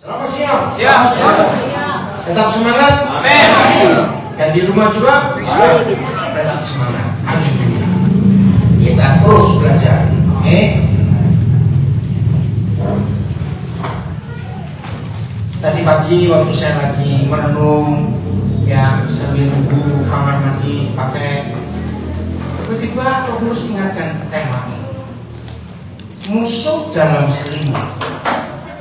Selamat siang. Siap. Tetap semangat. Amin. Dan di rumah juga tetap semangat. Amin. Kita terus belajar. Oke. Tadi pagi waktu saya lagi merenung, ya sambil nunggu kamar mandi pakai, tiba-tiba aku harus ingatkan tema ini. Musuh dalam selimut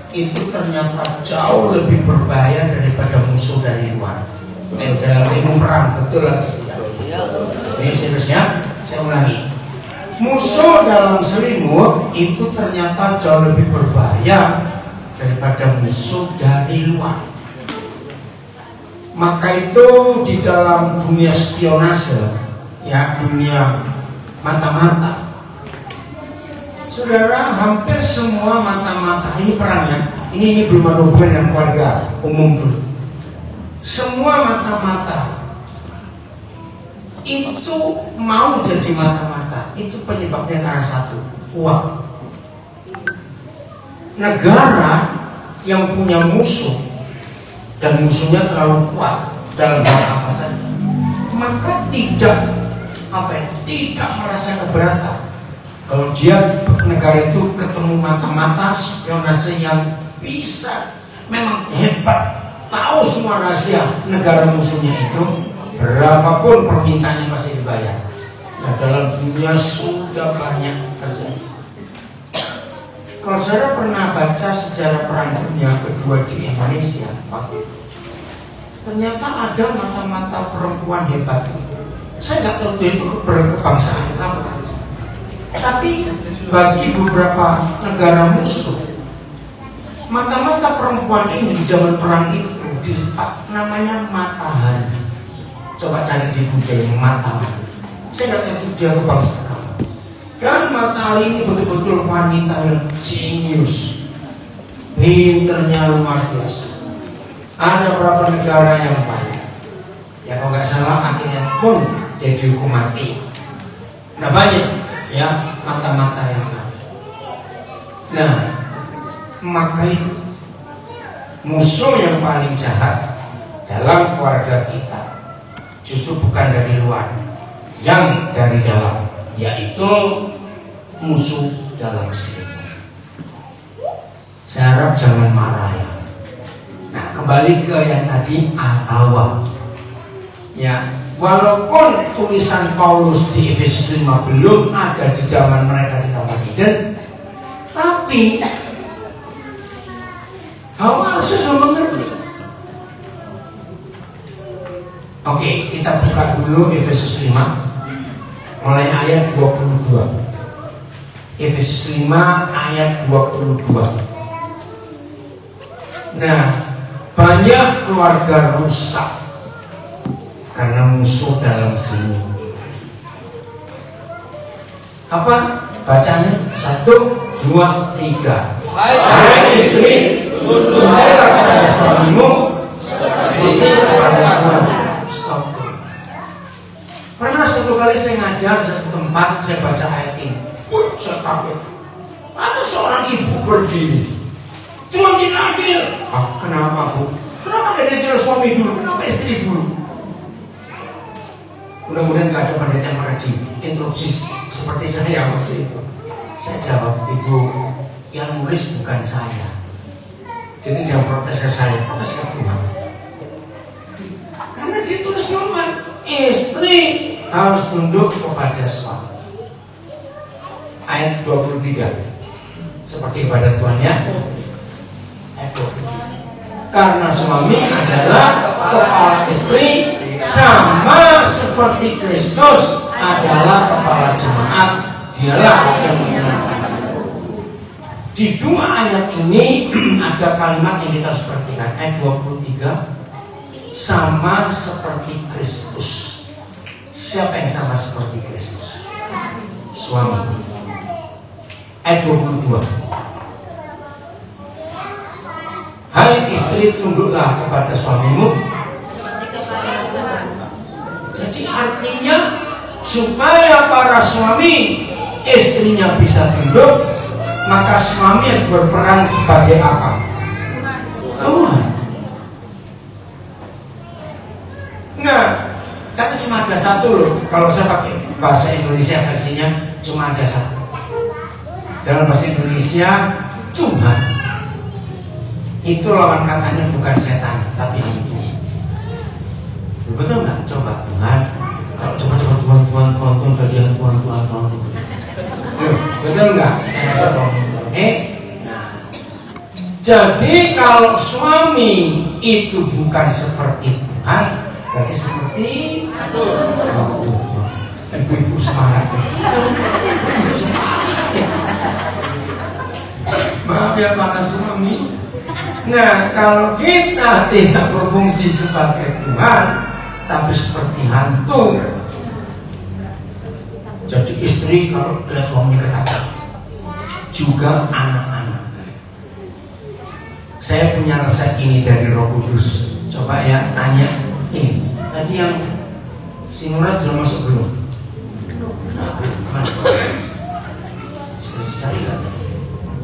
itu ternyata jauh lebih berbahaya daripada musuh dari luar. Dalam ilmu perang, betul atau tidak? Ini seriusnya, saya ulangi. Musuh dalam selimut itu ternyata jauh lebih berbahaya daripada musuh dari luar. Maka itu di dalam dunia spionase, ya dunia mata-mata, saudara, hampir semua mata-mata ini perang ya. Ini belum ada hubungan dengan keluarga umum dulu. Semua mata-mata itu mau jadi mata-mata, itu penyebabnya karena satu, uang. Negara yang punya musuh dan musuhnya terlalu kuat dalam hal apa saja, maka tidak merasa keberatan kalau dia negara itu ketemu mata-mata spionase yang bisa memang hebat, tahu semua rahasia negara musuhnya itu, berapapun permintaannya pasti dibayar. Nah, dalam dunia sudah banyak terjadi. Kalau saudara pernah baca sejarah perang dunia kedua di Indonesia, ternyata ada mata-mata perempuan hebat. Saya nggak tahu itu berkebangsaan apa, tapi bagi beberapa negara musuh, mata-mata perempuan ini di zaman perang itu namanya matahari. Coba cari di Google matahari. Saya nggak tahu dia kebangsaan. Dan matahari ini betul-betul wanita yang jenius, pinternya luar biasa. Ada beberapa negara yang baik, ya kalau nggak salah akhirnya pun dia dihukum mati. Nah banyak ya mata-mata yang ada. Nah maka itu musuh yang paling jahat dalam keluarga kita justru bukan dari luar, yang dari dalam, yaitu musuh dalam selimut. Saya harap jangan marah ya. Nah kembali ke yang tadi Hawa. Ya, walaupun tulisan Paulus di Efesus 5 belum ada di zaman mereka di Taman Eden, tapi Hawa harusnya sudah mengerti. Oke, kita buka dulu Efesus 5 mulai ayat 22. Efesus 5 ayat 22. Nah, banyak keluarga rusak karena musuh dalam selimut. Apa bacanya? 1, 2, 3. Hai istri, tunduklah kepada suamimu seperti kepada Tuhan. Pernah satu kali saya ngajar satu tempat, saya baca ayat ini. Saya kaget. Ada seorang ibu berdiri. Tuhan tidak adil. Kenapa bu? Kenapa tidak adil suami dulu? Kenapa istri dulu? Mudah-mudahan gak ada pendeta yang pernah diinterupsi seperti saya waktu itu. Saya jawab, ibu, yang nulis bukan saya. Jadi jangan protes ke saya, protes ke Tuhan. Karena ditulis Tuhan, istri harus tunduk kepada suami. Ayat 23, seperti kepada Tuhan ya. Ayat 23. Karena suami adalah kepala istri, sama seperti Kristus adalah kepala jemaat. Dialah yang menyenangkan. Di dua ayat ini ada kalimat yang kita harus perhatikan. Ayat 23, sama seperti Kristus. Siapa yang sama seperti Kristus? Suami. Ayat 22. Hai istri, tunduklah kepada suamimu. Jadi artinya supaya para suami istrinya bisa tunduk, maka suami harus berperan sebagai apa? satu loh. Kalau saya pakai bahasa Indonesia versinya cuma ada satu. Dalam bahasa Indonesia Tuhan itu lawan katanya bukan setan tapi hantu. Betul nggak? Coba Tuhan. Kalau coba Tuhan jadi Tuhan. Betul nggak? Saya coba. Nah, jadi kalau suami itu bukan seperti Tuhan, berarti seperti ibu semangat. Maaf ya para suami. Nah, kalau kita tidak berfungsi sebagai Tuhan, tapi seperti hantu. Jadi istri kalau lihat suaminya ketakutan, juga anak-anak. Saya punya resep ini dari Roh Kudus. Coba ya tanya. Tadi yang si Murat sudah masuk belum? Nah, mana? Cari kan?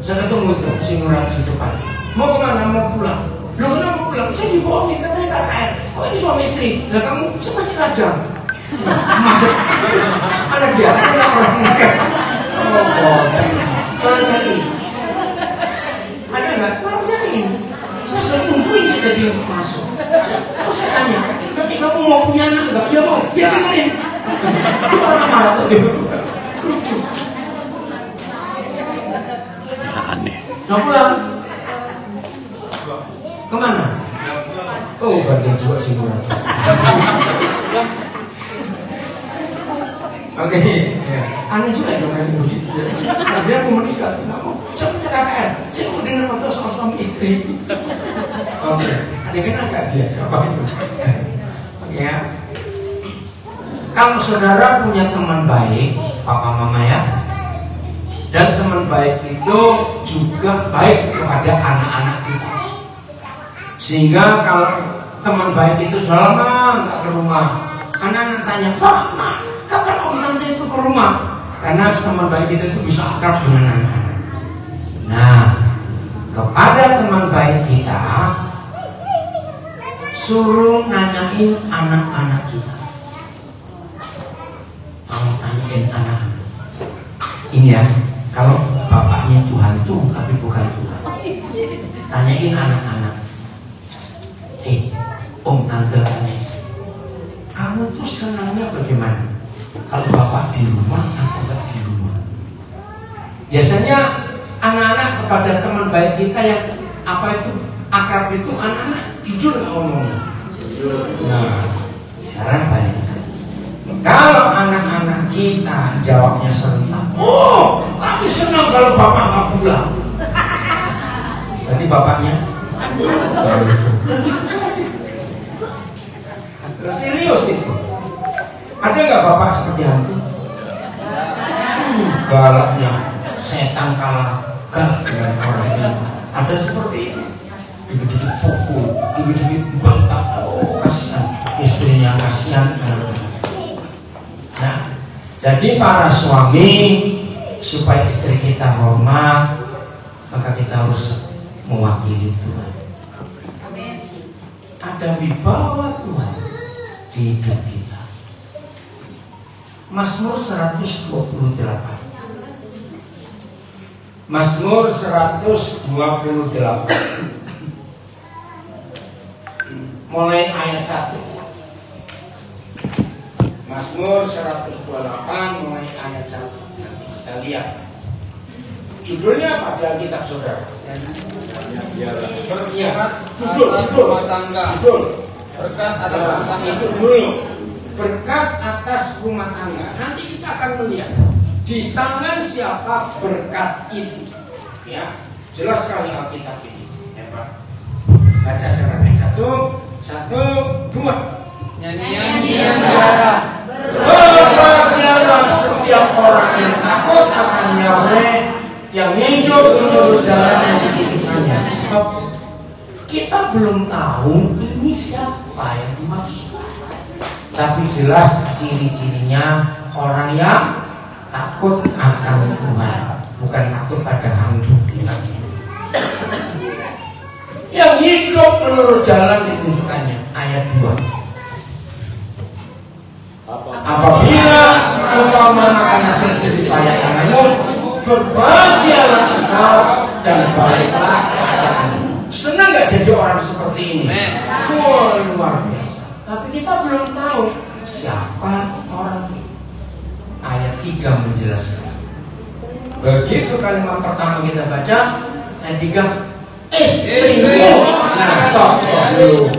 Saya ketemu itu si Murat di depan. Mau kemana? Mau pulang. Loh kenapa mau pulang? Saya dibohongin katanya KKR. Kok ini suami istri? Lah kamu saya masih lajang. Masuk. Ada dia. Ada orang. Oh, cari. Ada nggak? Tolong cariin. Saya selalu tungguin dia jadi masuk. Terus saya tanya, nanti kamu mau punya anak nggak? Ya mau. Ya dengerin. Orang marah tuh dia. Lucu. Aneh. Mau pulang? Kemana? Oh, Bandung juga sih murah. Oke, ya. Aneh juga dong yang begitu. Dia mau menikah, nggak mau. Coba KKR, saya mau dengar foto soal suami istri. Oke, ada kan agak dia siapa itu? Oke ya. Kalau saudara punya teman baik, papa mama ya, dan teman baik itu juga baik kepada anak-anak kita. Sehingga kalau teman baik itu sudah lama nggak ke rumah, anak-anak tanya, Pak, Ma, kapan om nanti itu ke rumah? Karena teman baik itu bisa akrab dengan anak-anak. Nah, kepada teman baik kita, suruh nanyain anak-anak kita. Kamu tanyain anak-anak. Ini ya, kalau bapaknya Tuhan tuh, tapi bukan Tuhan. Tanyain anak-anak. Om tante tanya, kamu tuh senangnya bagaimana? Kalau bapak di rumah atau enggak di rumah? Biasanya anak-anak kepada teman baik kita yang apa itu akrab itu, anak-anak jujur nggak ngomongnya? Jujur. Nah, sekarang bayangkan, kalau anak-anak kita jawabnya serentak, oh, kami senang kalau bapak nggak pulang. Berarti bapaknya serius itu. Ada nggak bapak seperti hantu? Galaknya setan kalah galak dengan orang ini. Ada seperti itu. Dikit-dikit pukul, dikit-dikit bantah. Oh, kasihan istrinya, kasihan anaknya. Nah, jadi para suami supaya istri kita hormat, maka kita harus mewakili Tuhan. Ada wibawa Tuhan di hidup kita. Mazmur 128. Mazmur 128. Mulai ayat 1. Mazmur 128 mulai ayat 1. Nanti kita lihat. Judulnya apa di Alkitab saudara? Judul. Berkat atas rumah tangga itu dulu. Berkat atas rumah tangga. Nanti kita akan melihat di tangan siapa berkat itu. Ya, jelas sekali Alkitab ini. Ya Pak. Baca secara 1, 2. Nyanyian darah. Berbahagialah setiap orang yang takut akan Yahweh, yang hidup menurut jalan yang ditujukannya. Kita belum tahu ini siapa yang dimaksud, tapi jelas ciri-cirinya orang yang takut akan Tuhan, bukan takut pada hantu. Yang hidup menurut jalan ditunjukkannya. Ayat 2. Apabila engkau memakan hasil jerih payah tanganmu, berbahagialah engkau dan baiklah keadaanmu. Senang nggak jadi orang seperti ini? Wah, luar biasa. Tapi kita belum tahu siapa orang ini. Ayat 3 menjelaskan. Begitu kalimat pertama kita baca, ayat 3, istrimu. Nah, stop dulu.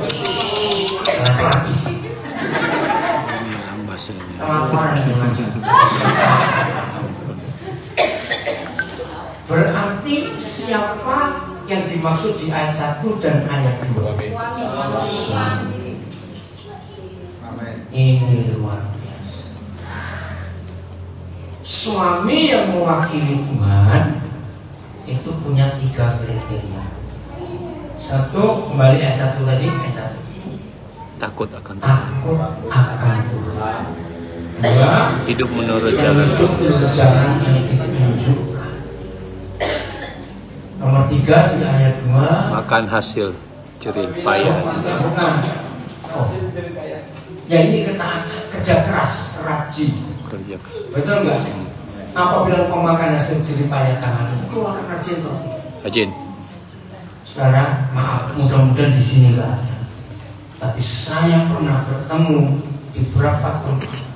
Berarti siapa yang dimaksud di ayat 1 dan ayat 2? Ini luar biasa. Suami yang mewakili Tuhan itu punya 3 kriteria. 1, kembali ayat 1 tadi, ayat 1. Takut akan Tuhan. 2, hidup menurut jalan yang kita tunjukkan. Nomor 3 di ayat 2, makan hasil jerih payah. Bukan. Ya ini kerja keras, rajin. Betul nggak? Apabila engkau makan hasil jerih payah tanganmu, itu orang rajin tuh. Rajin. Sekarang maaf, mudah-mudahan di sini nggak ada. Tapi saya pernah bertemu di beberapa tempat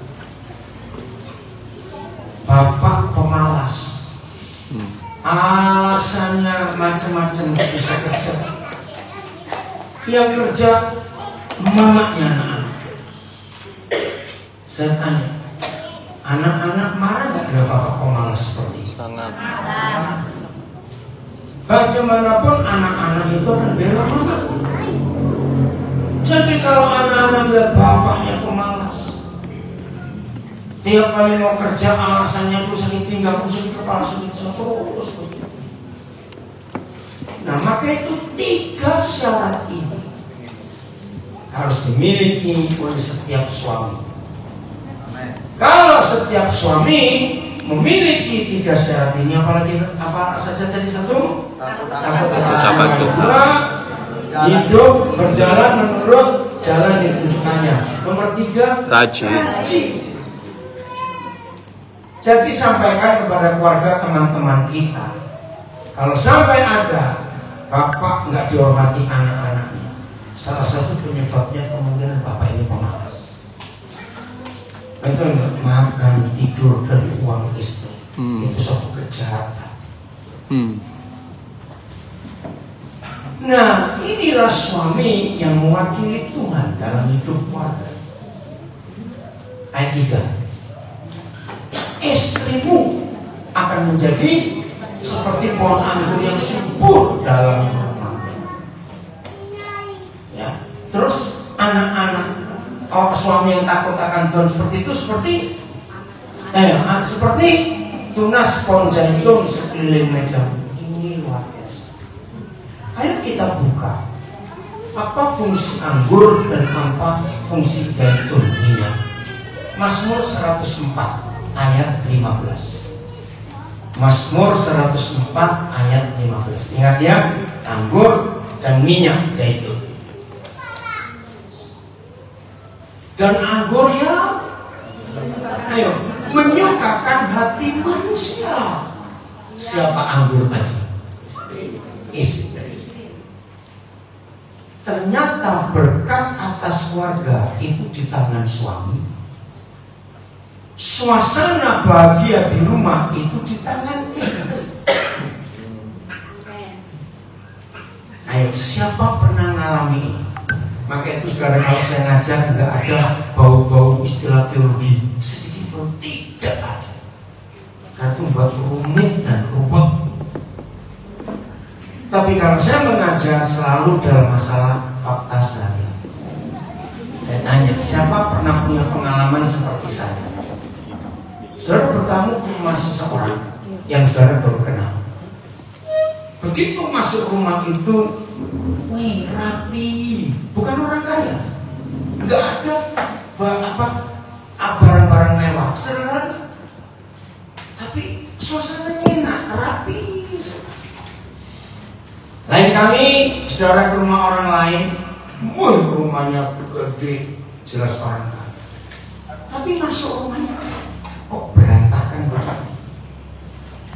bapak pemalas, alasannya macam-macam nggak bisa kerja. Yang kerja emaknya anak-anak. Saya tanya, anak-anak marah nggak dengan bapak pemalas seperti itu? Sangat. Bagaimanapun anak-anak itu akan bela mama. Jadi kalau anak-anak lihat bapaknya pemalas, tiap kali mau kerja alasannya tuh sakit pinggang, sakit kepala, sakit terus. Nah maka itu 3 syarat ini harus dimiliki oleh setiap suami. Kalau setiap suami memiliki 3 syarat ini, apalagi apa saja tadi? 1, takut. 2, hidup berjalan menurut jalan yang ditunjukkannya. Nomor 3, rajin. Jadi sampaikan kepada keluarga teman-teman kita, kalau sampai ada bapak nggak dihormati anak-anaknya, salah satu penyebabnya kemungkinan bapak ini pemalas. Betul nggak? Makan, tidur dari uang istri, itu suatu kejahatan. Nah, inilah suami yang mewakili Tuhan dalam hidup keluarga. Ayat 3. Istrimu akan menjadi seperti pohon anggur yang subur dalam rumah. Ya. Terus anak-anak suami yang takut akan Tuhan seperti itu seperti tunas pohon zaitun sekeliling meja. Ini luar biasa. Ayo kita buka apa fungsi anggur dan apa fungsi zaitun minyak. Mazmur 104 ayat 15. Mazmur 104 ayat 15. Ingat ya, anggur dan minyak zaitun. Dan anggur ya, ayo, menyukakan hati manusia. Siapa anggur tadi? Istri. Ternyata berkat atas keluarga itu di tangan suami. Suasana bahagia di rumah itu di tangan istri. Ayo, siapa pernah ngalami ini? Maka itu sekarang kalau saya ngajar nggak ada bau-bau istilah teologi sedikit pun, tidak ada. Karena itu buat rumit dan rumit. Tapi kalau saya mengajar selalu dalam masalah fakta sehari. Saya tanya, siapa pernah punya pengalaman seperti saya? Saudara bertamu ke rumah seseorang yang saudara baru kenal. Begitu masuk rumah itu, wih, rapi, bukan orang kaya, nggak ada barang-barang mewah, sederhana, tapi suasananya enak, rapi. Lain kali saudara ke rumah orang lain, wih, rumahnya gede, jelas orang kaya. Tapi masuk rumahnya kok berantakan Bapak.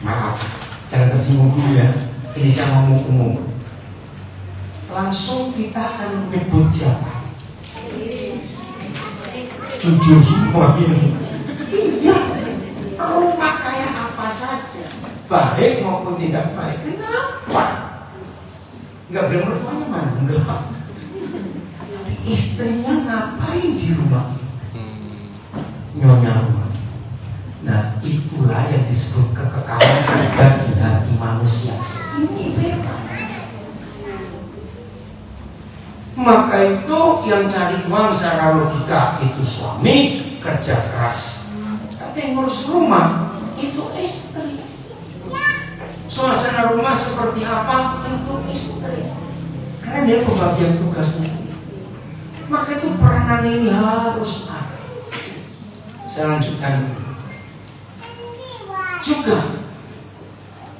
Maaf, jangan tersinggung dulu ya. Ini saya ngomong umum. Langsung kita akan menyebut siapa? Jujur semua ini. Iya, rumah kayak apa saja, baik maupun tidak baik. Kenapa? Enggak bilang mertuanya mana? Enggak. Tapi istrinya ngapain di rumah? Nyonya rumah. Nah, itulah yang disebut kekekalan bagi hati manusia. Ini firman. Maka itu yang cari uang secara logika itu suami, kerja keras. Tapi yang ngurus rumah itu istri. Suasana rumah seperti apa itu istri. Karena dia pembagian tugasnya. Maka itu peranan ini harus ada. Saya lanjutkan juga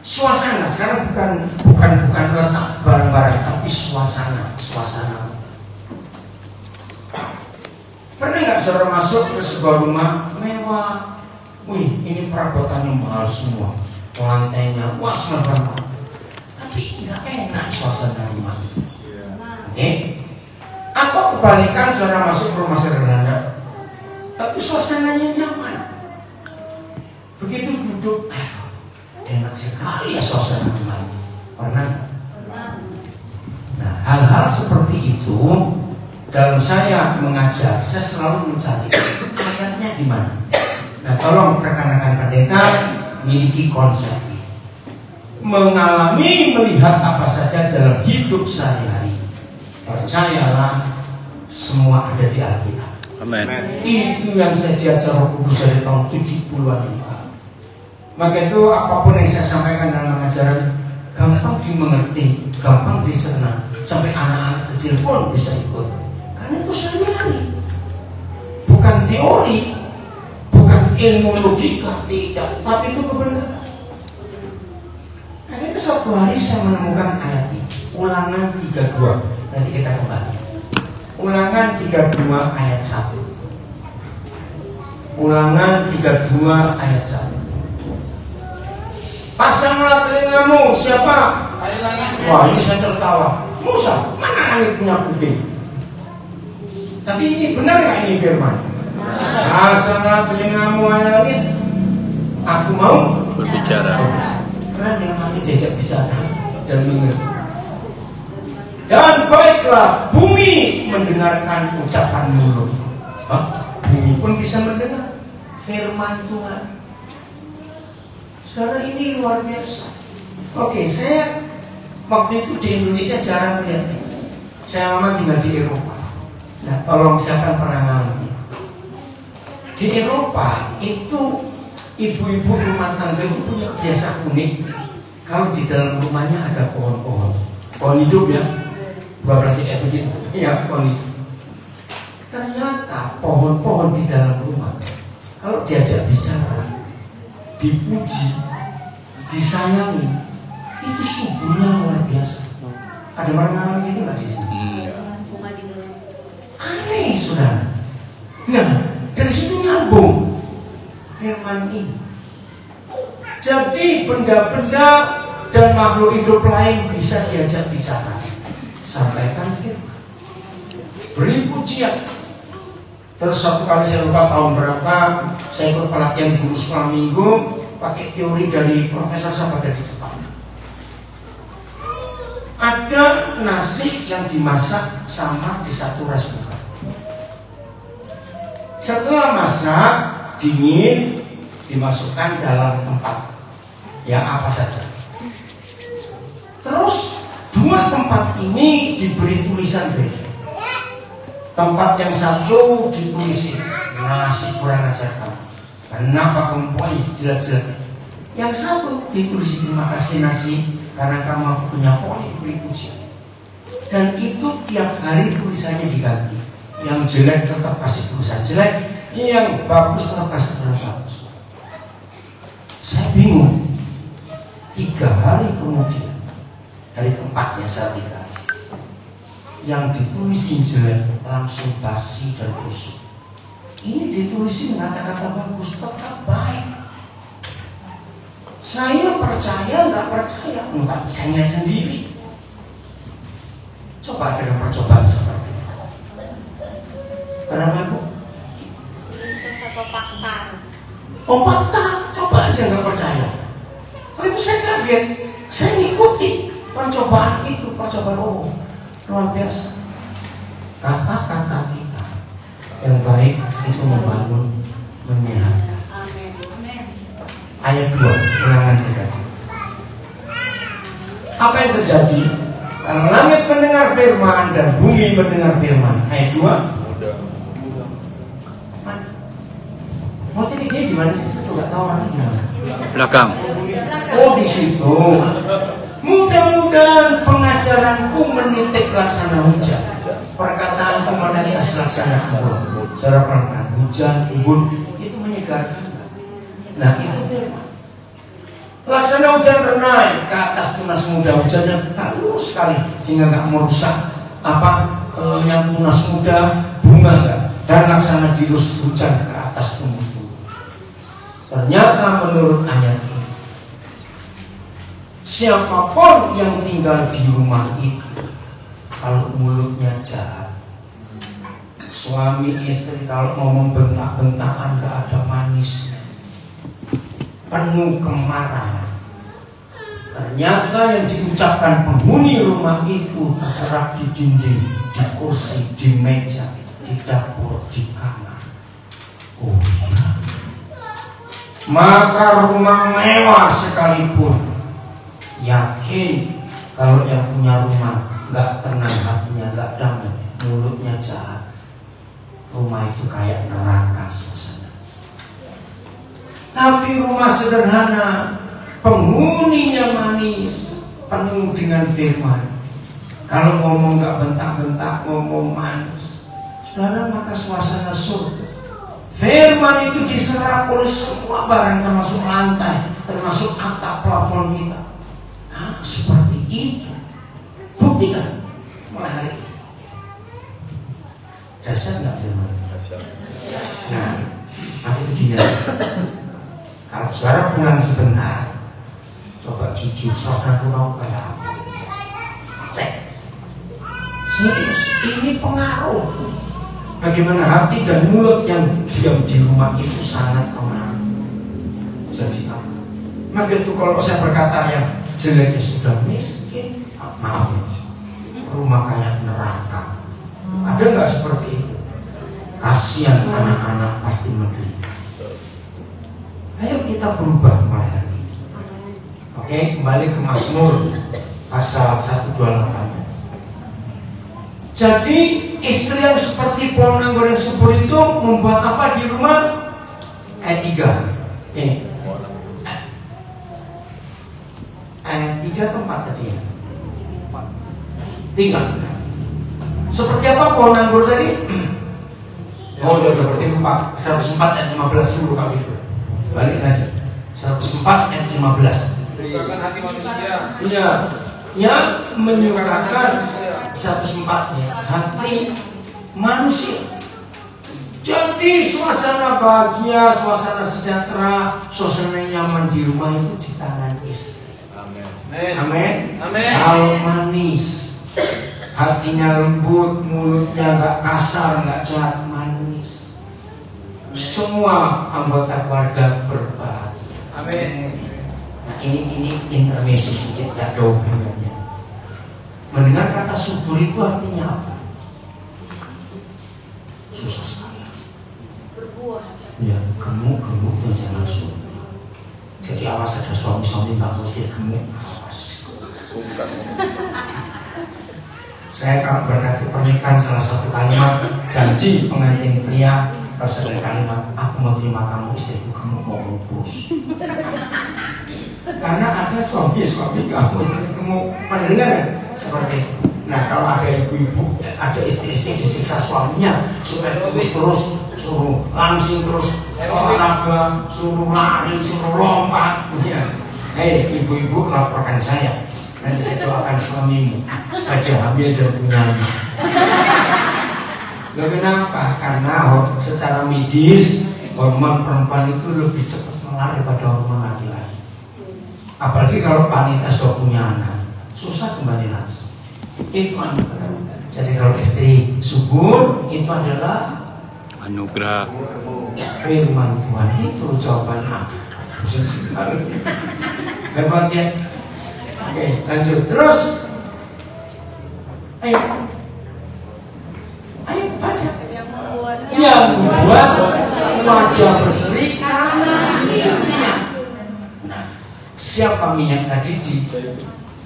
suasana. Sekarang bukan letak barang-barang, tapi suasana. Pernah nggak saudara masuk ke sebuah rumah mewah? Wih, ini perabotannya mahal semua, lantainya wah semua. Tapi nggak enak suasana rumah. Oke? Atau kebalikan saudara masuk ke rumah sederhana, tapi suasananya nyaman. Begitu duduk, enak sekali ya suasana rumah. Pernah? Nah, hal-hal seperti itu dalam saya mengajar, saya selalu mencari ayatnya di mana. Nah, tolong rekan-rekan pendeta miliki konsep, mengalami melihat apa saja dalam hidup sehari-hari. Percayalah, semua ada di Alkitab. Amin. Itu yang saya diajar Roh Kudus dari tahun 70-an ini. Maka itu apapun yang saya sampaikan dalam pengajaran gampang dimengerti, gampang dicerna, sampai anak-anak kecil pun bisa ikut. Karena itu sehari-hari, bukan teori, bukan ilmu logika, tidak, tapi itu kebenaran. Akhirnya suatu hari saya menemukan ayat ini, Ulangan 32. Nanti kita kembali. Ulangan 32 ayat 1. Ulangan 32 ayat 1. Pasanglah telingamu. Siapa? Wah, ini saya tertawa. Musa, mana langit punya kuping? Tapi ini benar nggak ini firman? Pasanglah telingamu wahai langit. Aku mau berbicara. Karena yang nanti diajak bicara dan mengerti. Dan baiklah bumi mendengarkan ucapan mulut. Bumi pun bisa mendengar firman Tuhan. Saudara, ini luar biasa. Oke, saya waktu itu di Indonesia jarang melihat. Saya lama tinggal di Eropa. Nah, tolong siapa pernah ngalami? Di Eropa itu ibu-ibu rumah tangga itu punya kebiasaan unik. Kalau di dalam rumahnya ada pohon-pohon, pohon hidup ya, bukan plastik itu gitu. Iya, pohon hidup. Ternyata pohon-pohon di dalam rumah kalau diajak bicara, dipuji, disayangi, itu subuhnya luar biasa. Ada orang ngalami itu nggak di sini? Aneh, saudara. Nah, dari situ nyambung firman ini. Jadi benda-benda dan makhluk hidup lain bisa diajak bicara. Sampaikan firman, beri pujian. Terus satu kali saya lupa tahun berapa, saya ikut pelatihan guru sekolah minggu pakai teori dari profesor siapa dari Jepang. Ada nasi yang dimasak sama di satu rice cooker. Setelah masak dingin, dimasukkan dalam tempat yang apa saja. Terus dua tempat ini diberi tulisan beda. Tempat yang satu ditulis nasi kurang ajar kamu, kenapa kamu punya jelek-jelek. Yang satu ditulis terima kasih nasi karena kamu punya poin beri pujian. Dan itu tiap hari tulisannya diganti. Yang jelek tetap kasih tulisan jelek, yang bagus tetap kasih tulisan bagus. Saya bingung. 3 hari kemudian, hari keempatnya saya 3 hari, yang ditulis jelek langsung basi dan busuk. ini ditulisin kata-kata bagus, tetap baik. Saya percaya, nggak percaya, nggak bisa lihat sendiri. Coba dengan percobaan seperti itu. Kenapa Bu? Satu fakta. Oh fakta, coba aja nggak percaya. Itu saya kaget, saya ikuti percobaan itu, percobaan luar biasa. Kata-kata kita yang baik itu membangun, menyehatkan. Ayat 2, ulangan 3. Apa yang terjadi? Langit mendengar firman dan bumi mendengar firman. Ayat 2. Motif ini di mana sih? Saya juga tahu orang ini. Belakang. Oh di situ. Mudah-mudahan pengajaranku menitik laksana hujan, perkataanku menetes laksana embun. Secara pelan-pelan, hujan, embun itu menyegarkan. Nah itu firman. Laksana hujan renai ke atas tunas muda, hujannya halus sekali sehingga nggak merusak yang tunas muda, bunga nggak. Dan laksana dirus hujan ke atas tumbuh-tumbuh. Ternyata menurut ayat ini, siapapun yang tinggal di rumah itu, kalau mulutnya jahat, suami istri kalau ngomong bentak-bentakan gak ada manisnya, penuh kemarahan, ternyata yang diucapkan penghuni rumah itu terserap di dinding, di kursi, di meja, di dapur, di kamar. Oh ya. Maka rumah mewah sekalipun, yakin kalau yang punya rumah nggak tenang hatinya, nggak damai, mulutnya jahat, rumah itu kayak neraka suasana. Tapi rumah sederhana, penghuninya manis, penuh dengan firman. Kalau ngomong nggak bentak-bentak, ngomong manis, saudara, maka suasana surga. Firman itu diserap oleh semua barang, termasuk lantai, termasuk atap plafon kita. Nah, seperti itu. Buktikan mulai hari ini. Dasar nggak firman? Nah, maka itu gini. Kalau saudara pulang sebentar, coba jujur, suasana rumah kayak apa? Cek. Serius, ini pengaruh. Bagaimana hati dan mulut yang diam di rumah itu sangat pengaruh. Jadi apa? Maka itu kalau saya berkata yang jeleknya sudah miskin, maaf ya, rumah kayak neraka. Ada nggak seperti itu? Kasihan anak-anak pasti menderita. Ayo kita berubah mulai hari ini. Oke, kembali ke Mazmur pasal 128. Jadi istri yang seperti pohon anggur yang subur itu membuat apa di rumah? Ayat 3. Ayat 3 atau 4 tadi ya? 3. Seperti apa pohon anggur tadi? Oh udah berarti 4. 104 ayat 15 dulu kali itu. Balik lagi. 104 ayat 15. Menyukakan hati manusia. Iya, yang menyukakan 104-nya hati manusia. Jadi suasana bahagia, suasana sejahtera, suasana nyaman di rumah itu di tangan istri. Amin. Amin. Amin. Kalau manis, hatinya lembut, mulutnya nggak kasar, nggak jahat, manis. Semua anggota keluarga berbahagia. Amin. Nah ini intermezzo sedikit, tidak ada hubungannya. Mendengar kata subur itu artinya apa? Susah sekali. Berbuah. Ya, gemuk itu jangan subur. Jadi awas ada suami-suami nggak mesti gemuk. Awas. Saya kalau berkati pernikahan salah satu kalimat janji pengantin pria harus ada kalimat, aku mau terima kamu istriku gemuk mau terus. Karena ada suami kamu istri gemuk, pernah dengar kan? Seperti itu. Nah kalau ada ibu-ibu, ada istri-istri disiksa suaminya supaya terus suruh langsing terus olahraga, suruh lari, suruh lompat. Ya. Hei ibu-ibu laporkan saya, nanti saya doakan suamimu supaya dia hamil dan punya anak. Loh kenapa? Karena secara medis hormon perempuan itu lebih cepat melar daripada hormon laki-laki. Apalagi kalau wanita sudah punya anak, susah kembali langsung. Itu anugerah. Jadi kalau istri subur itu adalah anugerah. firman Tuhan. Itu jawabannya. Pusing sekali. Hebat ya. Oke, lanjut terus. Ayo baca. Yang membuat wajah berseri karena minyak. Nah, siapa minyak tadi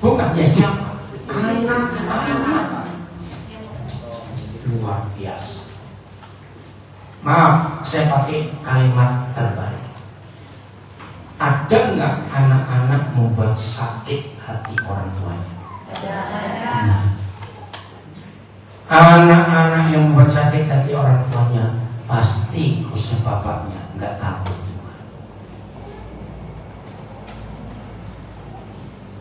bukan ya siapa? Anak-anak. Luar biasa. Maaf, saya pakai kalimat terbaik. Ada nggak anak-anak membuat sakit hati orang tuanya? Nah, anak-anak yang membuat sakit hati orang tuanya pasti khususnya bapaknya nggak takut Tuhan.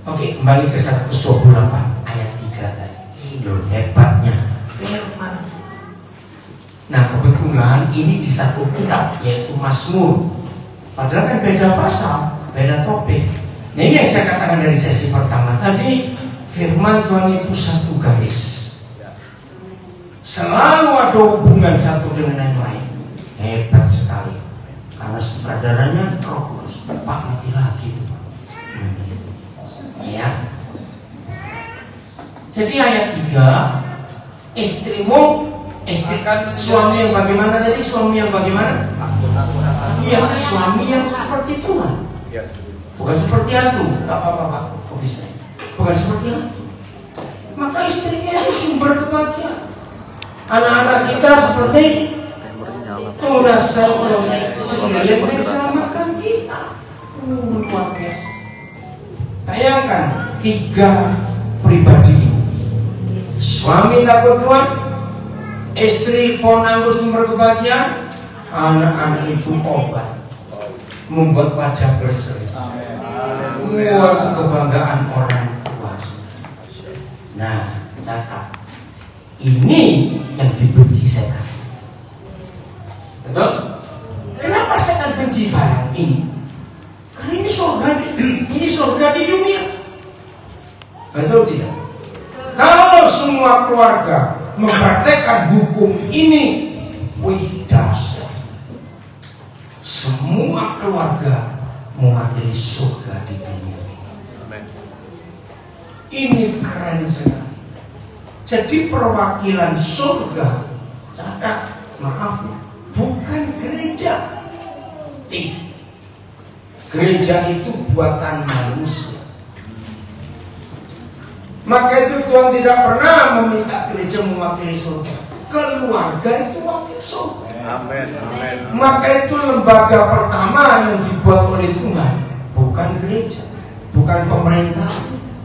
Oke, kembali ke 128 ayat 3 tadi. Ini hebatnya firman. Nah, kebetulan ini di satu kitab yaitu Mazmur. Padahal kan beda pasal, beda topik. Nah, ini yang saya katakan dari sesi pertama tadi, firman Tuhan itu satu garis. Selalu ada hubungan satu dengan yang lain. Hebat sekali. Karena sutradaranya Roh Kudus. Pak mati lagi itu, Pak. Ya. Jadi ayat 3, suami yang bagaimana tadi? Suami yang bagaimana? Iya, suami yang seperti Tuhan. Bukan seperti hantu. Gak apa-apa, Pak. Kok bisa? Bukan seperti hantu. Maka istrinya itu sumber kebahagiaan. Anak-anak kita seperti Tuhan sebenarnya menyelamatkan kita. Luar biasa. Bayangkan 3 pribadi ini. Suami takut Tuhan, istri ponangku sumber kebahagiaan, anak-anak itu obat, membuat wajah berseri. Buat kebanggaan orang tua. Nah, catat. Ini yang dibenci setan. Betul? Kenapa setan benci barang ini? Karena ini surga di dunia. Betul tidak? Kalau semua keluarga mempraktekkan hukum ini, wih dahsyat. Semua keluarga mewakili surga di dunia ini. Ini keren sekali. Jadi perwakilan surga, catat, maaf, bukan gereja. Tidak. Gereja itu buatan manusia. Maka itu Tuhan tidak pernah meminta gereja mewakili surga. Keluarga itu wakil surga. Amin. Amin. Maka itu lembaga pertama yang dibuat oleh Tuhan, bukan gereja, bukan pemerintah,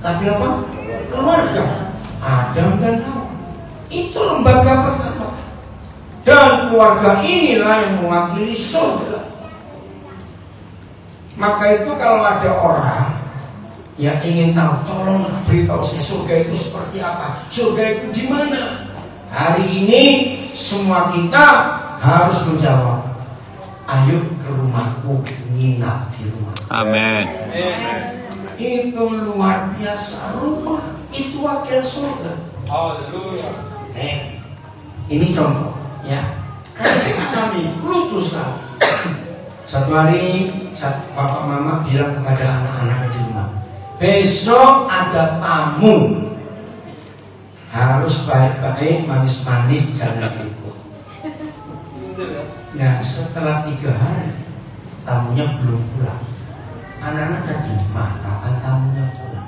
tapi apa? Keluarga. Adam dan Hawa. Itu lembaga pertama. Dan keluarga inilah yang mewakili surga. Maka itu kalau ada orang yang ingin tahu, tolong beritahu saya surga itu seperti apa, surga itu di mana? Hari ini semua kita harus menjawab, ayo ke rumahku, nginap di rumah. Amin. Itu luar biasa. Rumah itu wakil surga. Haleluya. Ini contoh ya. Kasih kami lucu sekali. Satu hari bapak mama bilang kepada anak-anak di rumah, besok ada tamu, harus baik-baik, manis-manis, jangan ikut. Nah, setelah 3 hari tamunya belum pulang. Anak-anak tadi, kapan tamunya pulang?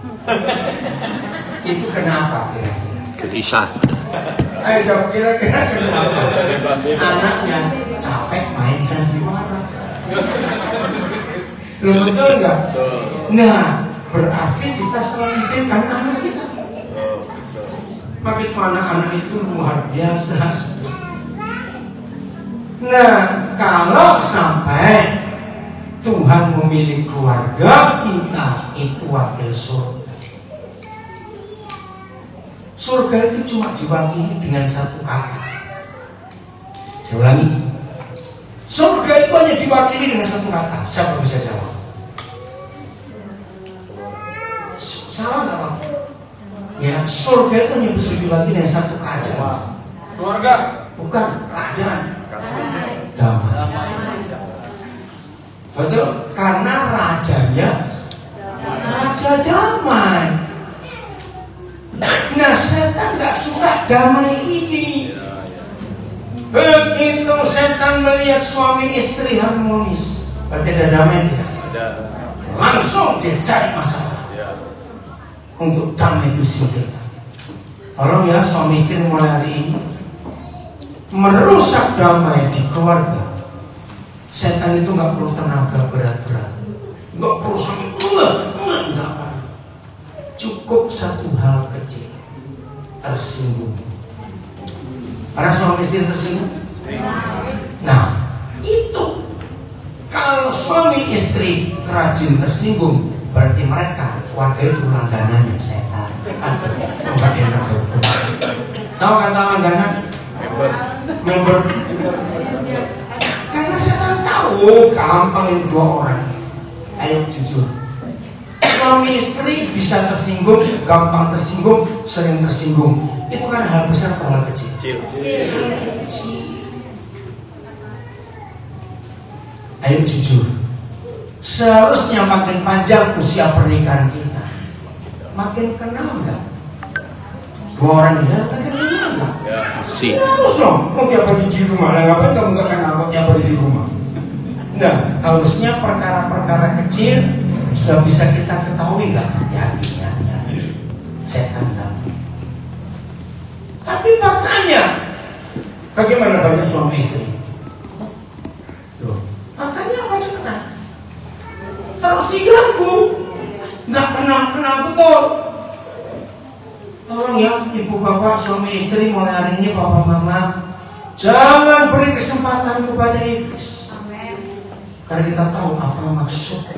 Itu kenapa kira-kira? Gelisah. Ayo jawab, kira-kira kenapa? Anaknya capek main sandiwara. Loh, betul nggak? Nah, berarti kita selalu didikan anak kita. Maka itu anak-anak itu luar biasa. Nah, kalau sampai Tuhan memilih keluarga kita, itu wakil surga. Surga itu cuma diwakili dengan satu kata, Saya ulangi. Surga itu hanya diwakili dengan satu kata. Siapa bisa jawab? Salah nggak Pak? Ya, surga itu hanya bisa diwakili dengan satu keadaan. Keluarga. Bukan keadaan. Damai. Betul? Karena rajanya raja damai. Nah, setan nggak suka damai ini. Begitu setan melihat suami istri harmonis, berarti ada damai tidak? Ada. Langsung dia cari masalah. Untuk damai itu sendiri. Tolong ya, suami istri mulai hari ini merusak damai di keluarga. Setan itu nggak perlu tenaga berat-berat, nggak perlu sampai nggak perlu. Cukup satu hal kecil, tersinggung. Para suami istri tersinggung. Nah, itu kalau suami istri rajin tersinggung, berarti mereka keluarga itu langganannya setan. Tahu kata langganan? Member. Karena setan tahu gampang ini dua orang. Ayo jujur. Suami istri bisa tersinggung, gampang tersinggung, sering tersinggung. Itu kan hal besar atau hal kecil? Kecil. Ayo jujur. Seharusnya makin panjang usia pernikahan kita, makin kenal nggak? Dua orang ini makin kenal nggak? Harus dong. Mau tiap hari di rumah, ngapain kamu nggak kenal tiap hari di rumah? Nah, harusnya perkara-perkara kecil sudah bisa kita ketahui nggak? Hati-hati. Setan nggak. Tapi faktanya, bagaimana banyak suami istri? Loh, faktanya apa cepetan? Terus diganggu, nggak kenal betul. Tolong ya, ibu bapak, suami istri mulai hari ini, bapak mama, jangan beri kesempatan kepada iblis. Karena kita tahu apa maksud.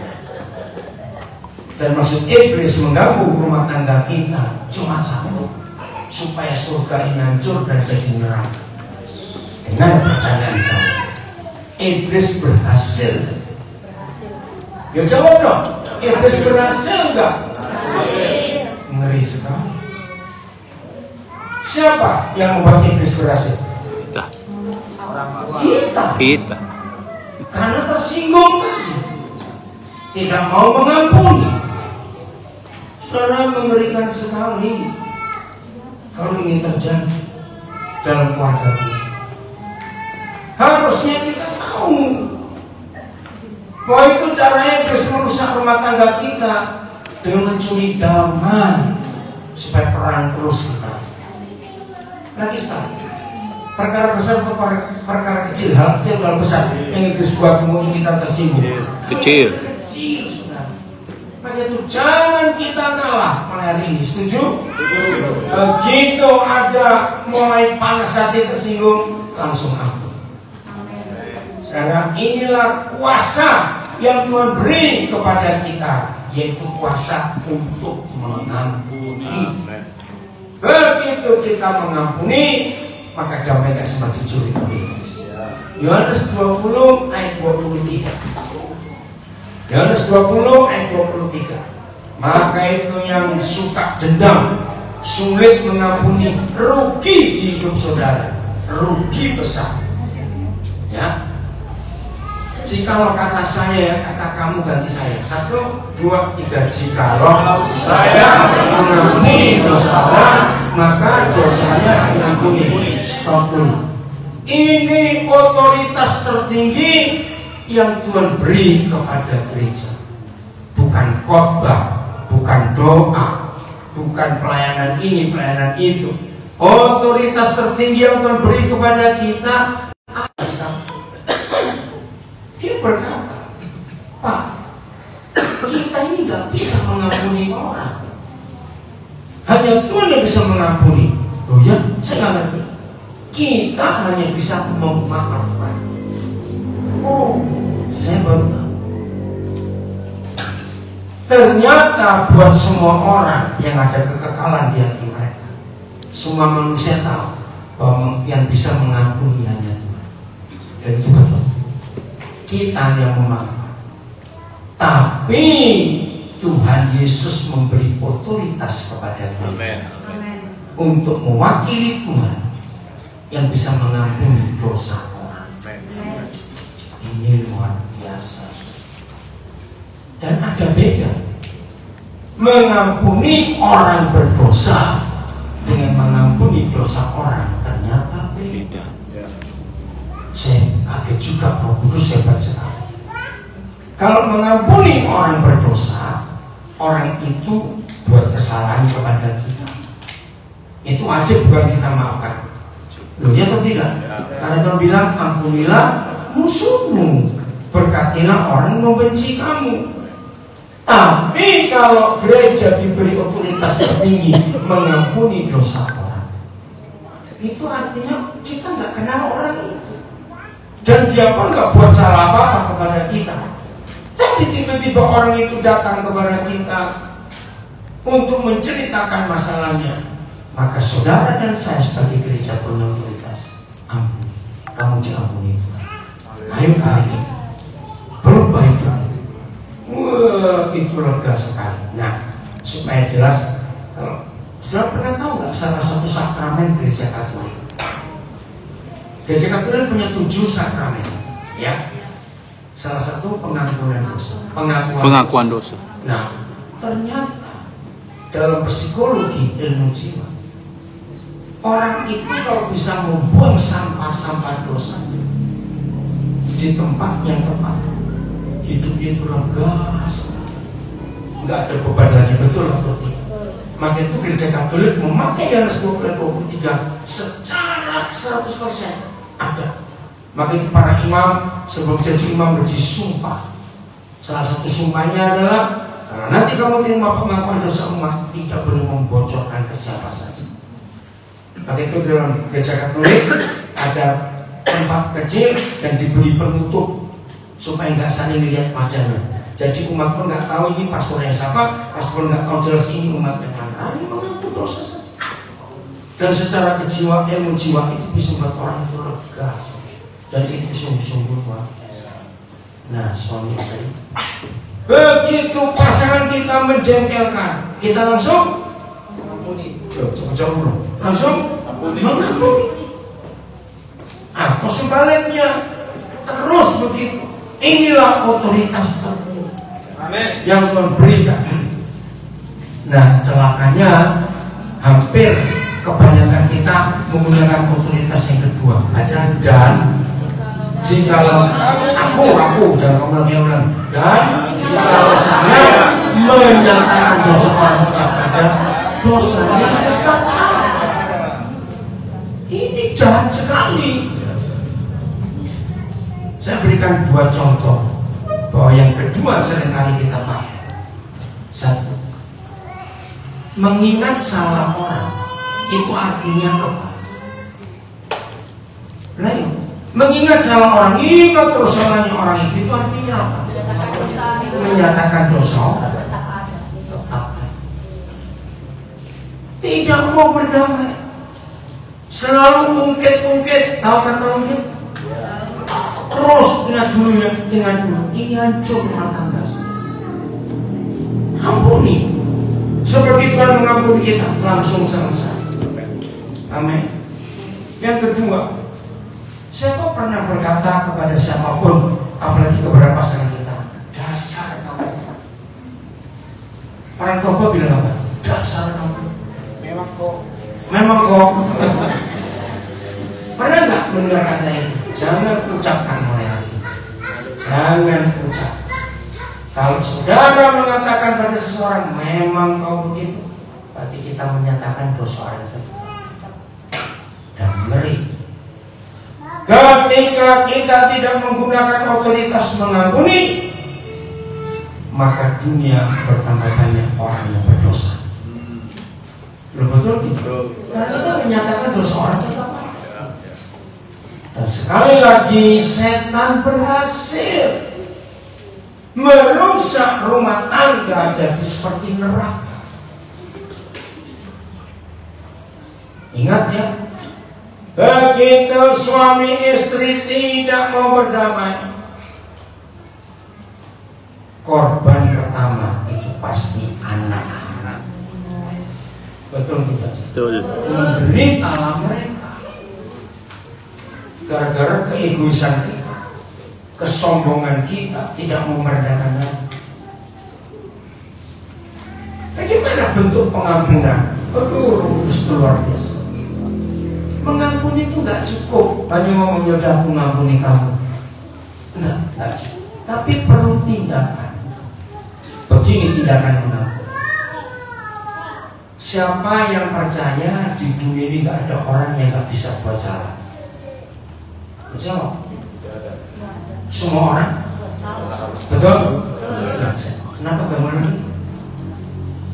Dan maksud iblis mengganggu rumah tangga kita cuma satu, supaya surga ini hancur dan jadi neraka. Dengan pertanyaan saya, iblis berhasil? Ya jawab dong, iblis berhasil enggak? Berhasil. Ngeri sekali. Siapa yang membuat iblis berhasil? Kita. Karena tersinggung tadi, tidak mau mengampuni. Saudara, mengerikan sekali kalau ini terjadi dalam keluarga kita. Harusnya kita tahu bahwa itu caranya iblis merusak rumah tangga kita dengan mencuri damai supaya perang terus kita. Lagi sekali, perkara besar atau perkara kecil, hal kecil hal besar yang iblis buat kemudian kita tersinggung. Kecil. Maka itu jangan kita kalah mulai hari ini. Setuju? Begitu ada mulai panas hati tersinggung, langsung ampun. Karena inilah kuasa yang Tuhan beri kepada kita, yaitu kuasa untuk mengampuni. Begitu kita mengampuni, maka damai gak sempat dicuri oleh iblis. Yohanes 20 ayat 23. Yohanes 20 ayat 23. Maka itu yang suka dendam, sulit mengampuni, rugi di hidup saudara, rugi besar. Ya. Jikalau kata saya, kata kamu ganti saya. 1, 2, 3. Jikalau saya mengampuni dosa orang, maka dosanya diampuni. Stop dulu. Ini otoritas tertinggi yang Tuhan beri kepada gereja. Bukan khotbah, bukan doa, bukan pelayanan ini, pelayanan itu. Otoritas tertinggi yang Tuhan beri kepada kita apa sekarang? Dia berkata, Pak, kita ini gak bisa mengampuni orang. Hanya Tuhan yang bisa mengampuni. Oh ya, saya gak ngerti. Kita hanya bisa memaafkan. Oh, saya baru tahu. Ternyata buat semua orang yang ada kekekalan di hati mereka, semua manusia tahu bahwa yang bisa mengampuni hanya Tuhan. Dan itu betul. Kita yang memaafkan. Tapi Tuhan Yesus memberi otoritas kepada gereja untuk mewakili Tuhan yang bisa mengampuni dosa orang. Ini luar biasa. Dan ada beda mengampuni orang berdosa dengan mengampuni dosa orang, ternyata beda. Saya kaget juga, Roh Kudus hebat sekali. Kalau mengampuni orang berdosa, orang itu buat kesalahan kepada kita, itu wajib bukan kita maafkan. Loh ya atau tidak? Karena Tuhan bilang, ampunilah musuhmu, berkatilah orang yang membenci kamu. Tapi kalau gereja diberi otoritas tertinggi mengampuni dosa orang, itu artinya kita nggak kenal orang itu, dan dia pun nggak buat salah apa-apa kepada kita. Tapi tiba-tiba orang itu datang kepada kita untuk menceritakan masalahnya, maka saudara dan saya sebagai gereja punya otoritas. Ampuni, kamu diampuni. Ayo hari ini berubah hidup. Wah, itu lega sekali. Nah, supaya jelas, sudah pernah tahu nggak salah satu sakramen gereja Katolik? Gereja Katolik punya 7 sakramen, ya. Salah satu pengampunan dosa, pengakuan dosa. Nah, ternyata dalam psikologi ilmu jiwa, orang itu kalau bisa membuang sampah-sampah dosa di tempat yang tepat, hidupnya itu lega, nggak ada beban lagi, betul atau tidak? Maka itu gereja Katolik memakai Yohanes 12:23 secara 100% ada. Maka itu para imam sebelum jadi imam bersumpah. Salah satu sumpahnya adalah, kalau nanti kamu terima pengakuan dosa umat, tidak boleh membocorkan ke siapa saja. Maka itu dalam gereja Katolik ada tempat kecil dan diberi penutup supaya nggak saling lihat wajahnya. Jadi umat pun nggak tahu ini pastornya siapa, pastor nggak tahu jelas ini umat yang mana. Ini mengaku dosa saja. Dan secara kejiwaan, ilmu jiwa itu bisa membuat orang itu lega. Dan itu sungguh-sungguh luar biasa. Nah, suami istri, begitu pasangan kita menjengkelkan, kita langsung mengampuni. Coba langsung mengampuni. Atau sebaliknya, terus begitu. Inilah otoritas tertinggi yang Tuhan berikan. Nah, celakanya hampir kebanyakan kita menggunakan otoritas yang kedua. Baca dan jikalau aku jangan kamu lagi ulang, dan jikalau saya menyatakan dosa orang kepada dosanya tetap ada. Ini jahat sekali. Saya berikan 2 contoh bahwa yang kedua seringkali kita pakai. 1, mengingat salah orang itu artinya apa? Lain. Mengingat salah orang, ingat terus salahnya orang itu artinya apa? Menyatakan dosa orang tetap ada. Tidak mau berdamai, selalu ungkit-ungkit. Tahu kata ungkit? Terus ingat dulu, ini hancur rumah tangga. Ampuni, seperti Tuhan mengampuni kita, langsung selesai. Amin. Yang kedua, siapa pernah berkata kepada siapapun, apalagi kepada pasangan kita, dasar kamu. Orang tua bilang apa? Dasar kamu. Memang kok. Pernah nggak mendengar kata itu? Jangan ucapkan oleh hati. Jangan ucap. Kalau saudara mengatakan pada seseorang, memang kau begitu, berarti kita menyatakan dosa orang itu. Dan ngeri. Ketika kita tidak menggunakan otoritas mengampuni, maka dunia bertambah banyak orang yang berdosa. Betul tidak? Karena kita menyatakan dosa orang tetap. Dan sekali lagi setan berhasil merusak rumah tangga jadi seperti neraka. Ingat ya, Begitu suami istri tidak mau berdamai, korban pertama itu pasti anak-anak. Betul tidak? Betul. Menderitalah mereka gara-gara keegoisan kita, kesombongan kita, tidak mau meredakan hati. Bagaimana bentuk pengampunan? Aduh, rumus luar biasa. Mengampuni itu nggak cukup hanya ngomong yaudah aku ngampuni kamu. Nggak cukup. Tapi perlu tindakan. Begini tindakan mengampuni. Siapa yang percaya di dunia ini nggak ada orang yang nggak bisa buat salah? Jawab. Semua orang. Betul? Kenapa kemarin?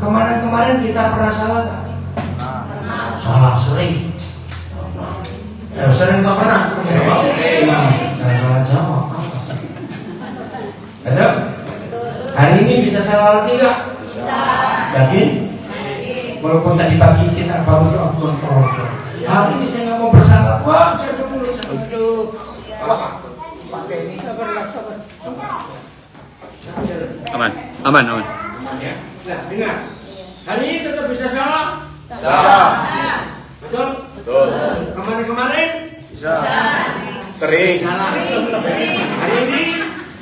Kemarin kita pernah salah tak? Salah sering. Sering tak pernah? Jangan salah jawab. Betul? Hari ini bisa salah lagi nggak? Bisa. Yakin? Walaupun tadi pagi kita baru doa Tuhan tolong. Hari ini saya nggak mau bersalah. Wah, jaga mulut. Aduh. Pakai ini. Sabar. Aman. Ya. Nah, dengar. Hari ini tetap bisa salah? Salah. Betul? Betul. Kemarin? Bisa. Sering. Salah. Hari ini?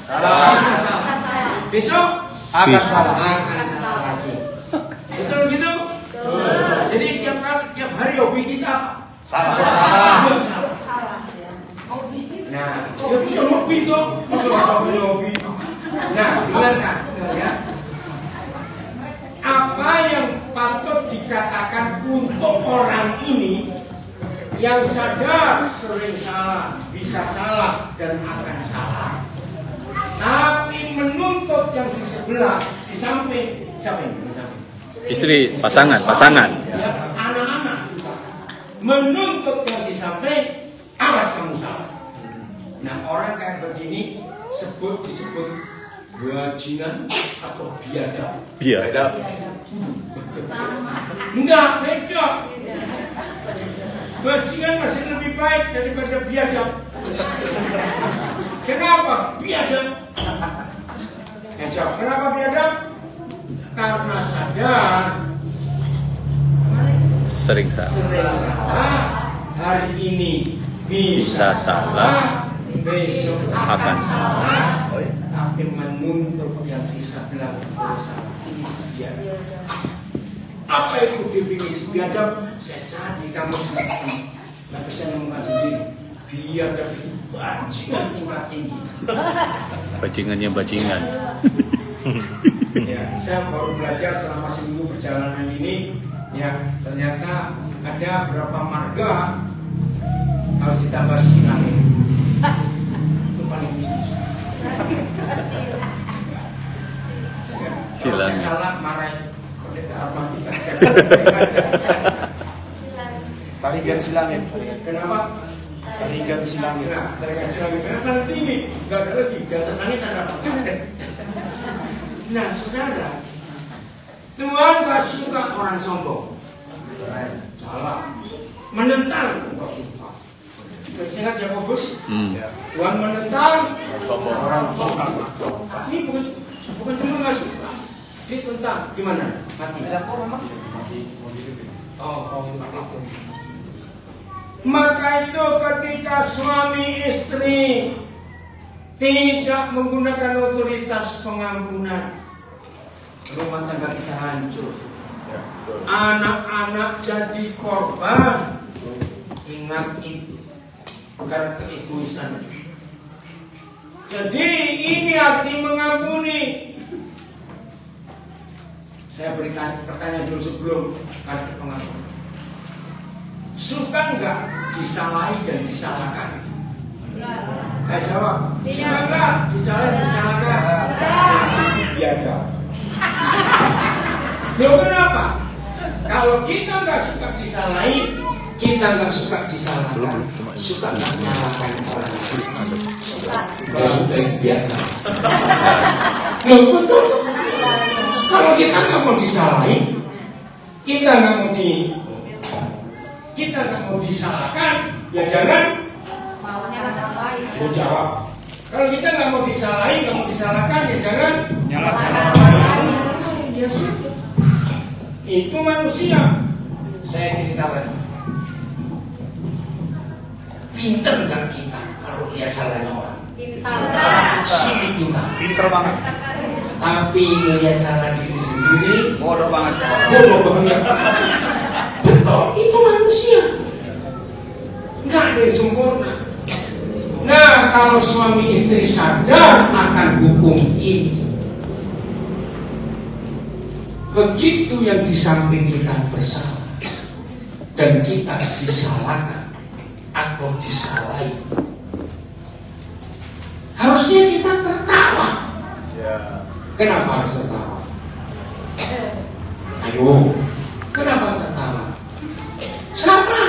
Salah. Bisa salah. Besok? Akan Bisa. salah. Lagi. Betul gitu? Jadi tiap hari hobi kita Salah. Nah, itu hobi tuh. Hobi. Nah, dengarkan ya. Apa yang patut dikatakan untuk orang ini yang sadar sering salah, bisa salah dan akan salah, tapi menuntut yang di sebelah, di samping, siapa ini? Di samping. Istri, pasangan. Ya, anak-anak menuntut yang di samping, awas kamu salah. Nah, orang kayak begini disebut bajingan atau biadab. Biadab. Enggak, beda. Bajingan masih lebih baik daripada biadab. Kenapa? Biadab. Jawab, kenapa biadab? Karena sadar Sering salah. salah. Hari ini bisa salah, besok akan salah. Tapi menuntut yang di sebelah bersalah. Ini biadab. Apa itu definisi biadab? Saya cari kamu sendiri. Nggak bisa nemukan sendiri. Biadab itu bajingan tingkat tinggi. Bajingannya bajingan. Ya, saya baru belajar selama seminggu perjalanan ini. Ya, ternyata ada beberapa marga harus ditambah silang. Itu paling tinggi. Silang. Kalau saya salah marah pendeta Armand. Tarigan silangit. Kenapa? Tarigan silangit. Nah, tarigan silangit karena paling tinggi, nggak ada lagi di atas langit ada apa? Nah, saudara, Tuhan gak suka orang sombong. Salah. Menentang gak suka. Masih ingat Yakobus? Tuhan menentang orang sombong. Ini bukan cuma gak suka. Ditentang gimana? Mati. Oh, itu. Maka itu ketika suami istri tidak menggunakan otoritas pengampunan, rumah tangga kita hancur. Anak-anak jadi korban. Ingat itu, bukan keegoisan. Jadi ini arti mengampuni. Saya berikan pertanyaan dulu sebelum ada pengampunan. Suka nggak disalahi dan disalahkan? Saya jawab, suka nggak disalahi dan disalahkan? Biadab. Loh kenapa? Kalau kita nggak suka disalahi, kita nggak suka disalahkan, suka nggak menyalahkan orang lain, nggak suka biadab. Loh betul. Kalau kita nggak mau disalahi, kita nggak mau disalahkan, ya jangan Maunya orang lain. mau jawab. Kalau kita nggak mau disalahin, nggak mau disalahkan, ya jangan Nyalakan. ya sudah. Itu manusia. Saya cerita lagi. Pinter nggak kita kalau lihat salahnya orang? Pintar. Sini pintar. Pinter banget. Tapi melihat salah diri sendiri, Bodoh banget. bodoh banget. Betul, itu manusia. Nggak ada yang sempurna. Nah, kalau suami istri sadar akan hukum ini, begitu yang di samping kita bersalah dan kita disalahkan atau disalahi, harusnya kita tertawa. Ya. Kenapa harus tertawa? Ayo, kenapa tertawa? Sama.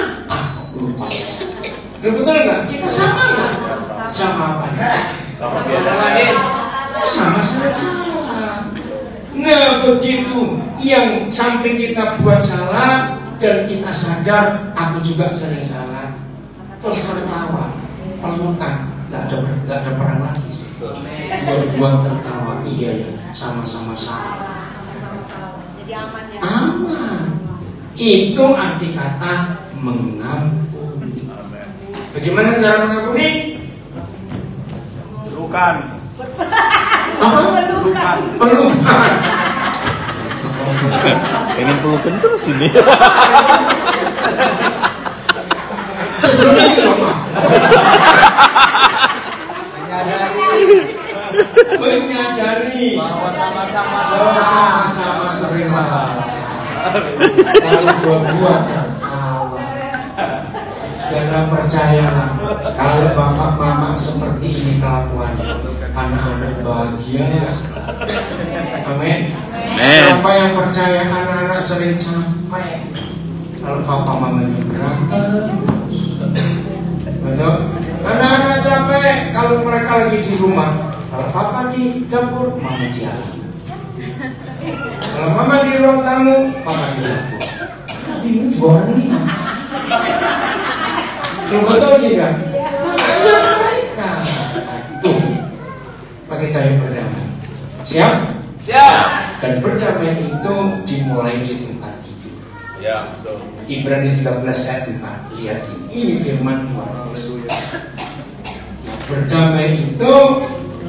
Lupa. Betul nggak? Kita sama nggak? Sama apa? Sama biasa. Sama saja. Nah, begitu yang samping kita buat salah dan kita sadar, aku juga sering salah, terus tertawa, pelukan, nggak ada perang lagi. Dua-dua tertawa, iya ya, sama-sama salah. Jadi aman ya. Aman. Itu arti kata mengampuni. Bagaimana cara mengampuni? Pelukan. Apa? Pelukan. Pelukan. Pengen pelukan terus ini. Sebelumnya di rumah. Menyadari Bahwa sama-sama bahwa sama-sama sering salah. Kalau dua-dua tertawa. Saudara percayalah, kalau bapak mama seperti ini kelakuan, anak-anak bahagia. Amin. Siapa yang percaya anak-anak sering capek kalau papa mamanya berantem? Betul? Anak-anak capek kalau mereka lagi di rumah. Kalau papa di dapur, mama di atas. Kalau mama di ruang tamu, papa di dapur. Ini dua orang ini. Lu betul tidak? Siap mereka. Tuh, pakai tayo berdamai. Siap? Siap. Dan berdamai itu dimulai di tempat tidur. Ya, betul. Ibrani 13 ayat 4. Lihat ini firman Tuhan. Berdamai itu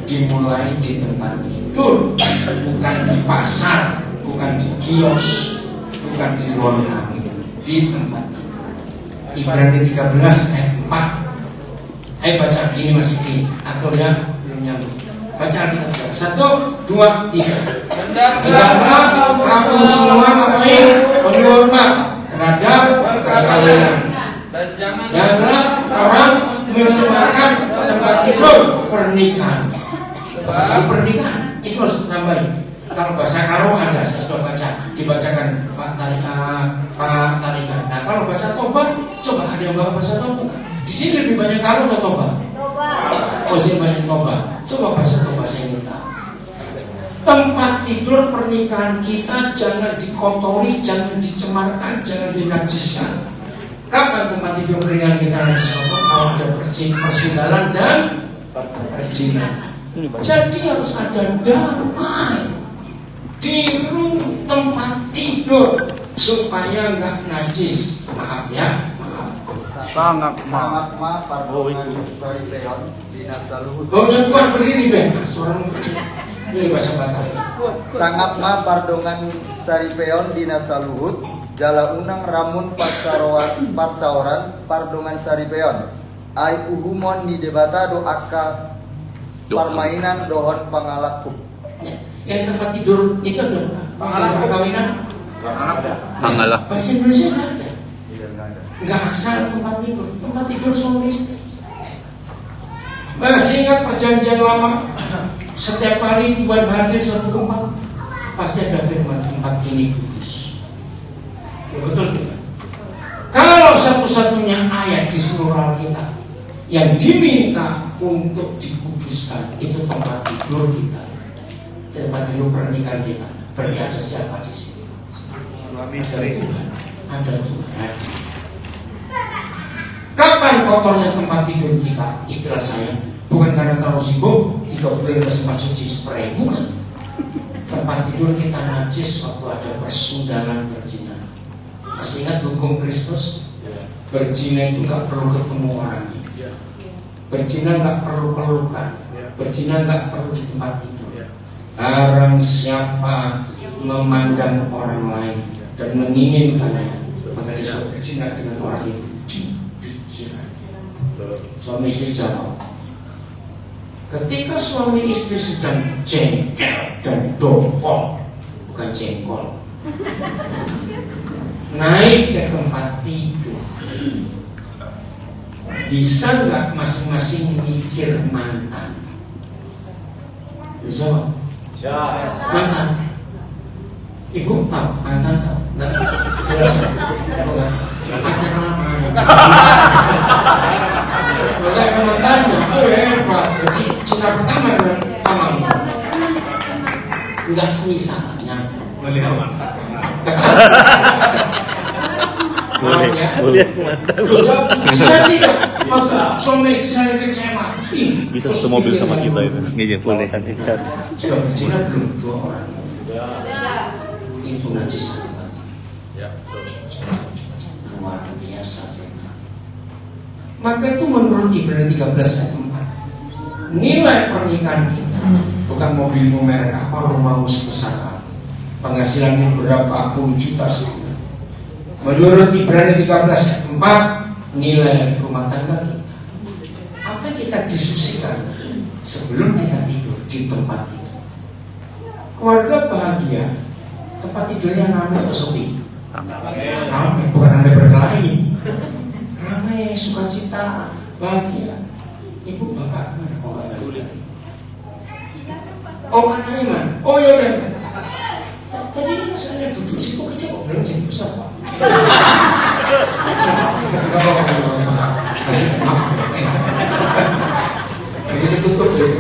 dimulai di tempat tidur, bukan di pasar, bukan di kios, bukan di ruang tamu, di tempat tidur. Ibrani 13 ayat 4. Ayo baca ini masih di atau ya belum nyambung. Baca kita 1, 2, 3. Hendaklah kamu semua menghormat terhadap kalian. Janganlah orang mencemarkan tempat tidur pernikahan. Pernikahan itu harus tambahin. Kalau bahasa Karo ada, saya sudah baca, dibacakan Pak Tarikan. Nah, kalau bahasa Toba, coba ada yang bawa bahasa Toba. Di sini lebih banyak Karo atau Toba? Coba. Oh, sini banyak Toba. Coba bahasa Toba saya minta. Tempat tidur pernikahan kita jangan dikotori, jangan dicemarkan, jangan dinajiskan. Kapan tempat tidur pernikahan kita najis? Kalau ada persindalan dan perjinan. Jadi harus ada damai di tempat tidur supaya nggak najis. Maaf ya, maaf. Sangat Sangat pardongan sari peon dinasa luhut. Oh, yang kuat berdiri Ben. Suaramu kecil. Ini bahasa Batak. Sangat pardongan sari peon dinasa luhut. Jala unang ramun parsaoran pardongan sari peon. Ai uhumon di debata doaka permainan dohon pangalaku. Yang tempat tidur itu ada perkawinan. Pangalah. Bahasa Indonesia nggak ada. Iya, nggak ada. Nggak asal tempat tidur suami istri. Masih ingat perjanjian lama? Setiap hari Tuhan hadir suatu tempat, pasti ada firman tempat ini kudus. Ya, betul tidak? Kalau satu-satunya ayat di seluruh Alkitab yang diminta untuk dikuduskan itu tempat tidur kita, tempat tidur pernikahan kita. Berarti ada siapa di sini? Suami Ada istri. Tuhan. Ada Tuhan. Kapan Kapan kotornya tempat tidur kita? Istilah saya, bukan karena terlalu sibuk 3 bulan sempat suci spray, bukan. Tempat tidur kita najis waktu ada persundangan berzina. Masih ingat hukum Kristus? Berzina itu nggak perlu ketemu orangnya. Berzina nggak perlu pelukan. Berzina nggak perlu di tempat tidur. Barang siapa memandang orang lain dan menginginkannya, maka dia sudah berzina dengan orang itu. Suami istri jawab. Ketika suami istri sedang jengkel dan dongkol, bukan jengkol, naik ke tempat tidur, bisa nggak masing-masing mikir mantan? Bisa? Mantan. Ibu tahu mantan tahu? Nggak jelas. Pacar lama. Enggak mantannya. Oh hebat. Jadi cinta pertama dengan tamang. Enggak misalnya. Boleh mantan. Bisa tidak? Maka suami istri saya kecewa. Bisa satu mobil sama kita itu. Iya boleh. Sudah berzina belum 2 orang? Itu najis. Luar biasa. Maka itu menurut Ibrani 13 ayat 4, nilai pernikahan kita bukan mobilmu merek apa, rumahmu sebesar apa, penghasilanmu berapa puluh juta sebulan. Menurut Ibrani 13 ayat 4, nilai rumah tangga kita, apa yang kita diskusikan sebelum kita tidur di tempat tidur. Keluarga bahagia, tempat tidurnya ramai atau sepi? Ramai, bukan ramai berkelahi. Ramai, sukacita, bahagia. Ibu bapak mana? Oh nggak balik. Oh anaknya mana? Oh yaudah. Tadi ini saya duduk situ kecil kok belum jadi besar pak. Ini tutup deh.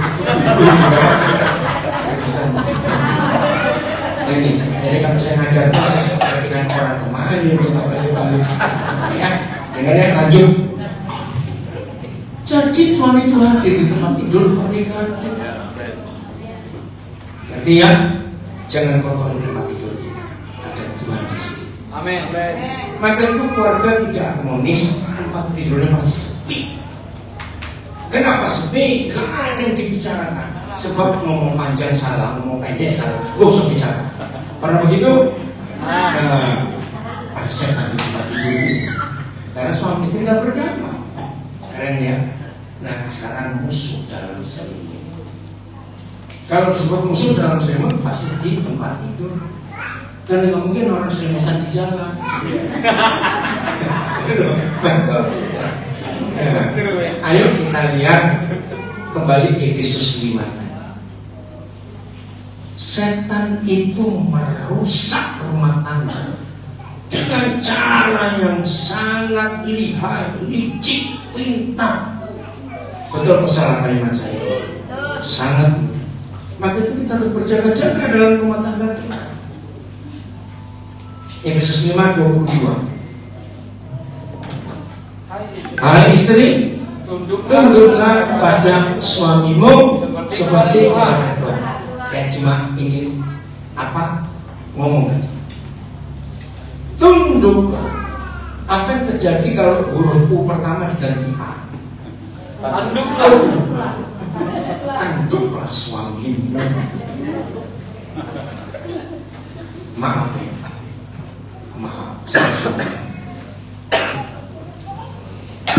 Ini jadi kalau saya ngajar saya suka perhatikan orang kemana untuk nggak balik-balik. Ya. Dengarnya lanjut. Jadi Tuhan itu hadir di tempat tidur pernikahan kita. Ngerti ya? Jangan kotori tempat tidur kita. Ada Tuhan di sini. Amin. Maka itu keluarga tidak harmonis, tempat tidurnya masih sepi. Kenapa sepi? Karena ada yang dibicarakan. Sebab ngomong panjang salah, ngomong pendek salah. Gak usah bicara. Pernah begitu? Nah, ada setan di tempat tidur. Karena suami istri tidak berdamai. Keren ya. Nah sekarang musuh dalam selimut. Kalau disebut musuh dalam selimut pasti di tempat tidur. Karena nggak mungkin orang selimutan di jalan. Ayo kita lihat kembali Efesus 5 tadi. Setan itu merusak rumah tangga dengan cara yang sangat lihai, licik, pintar. Betul kesalahan kalimat saya? Sangat. Maka itu kita harus berjaga-jaga dalam rumah tangga kita. Efesus 5:22. Hai istri, tunduklah pada suamimu seperti kepada Tuhan. Saya cuma ingin ngomong aja. Tunduklah. Apa yang terjadi kalau huruf U pertama diganti A? Tunduklah. Tunduklah suamimu. Maaf ya. Maaf.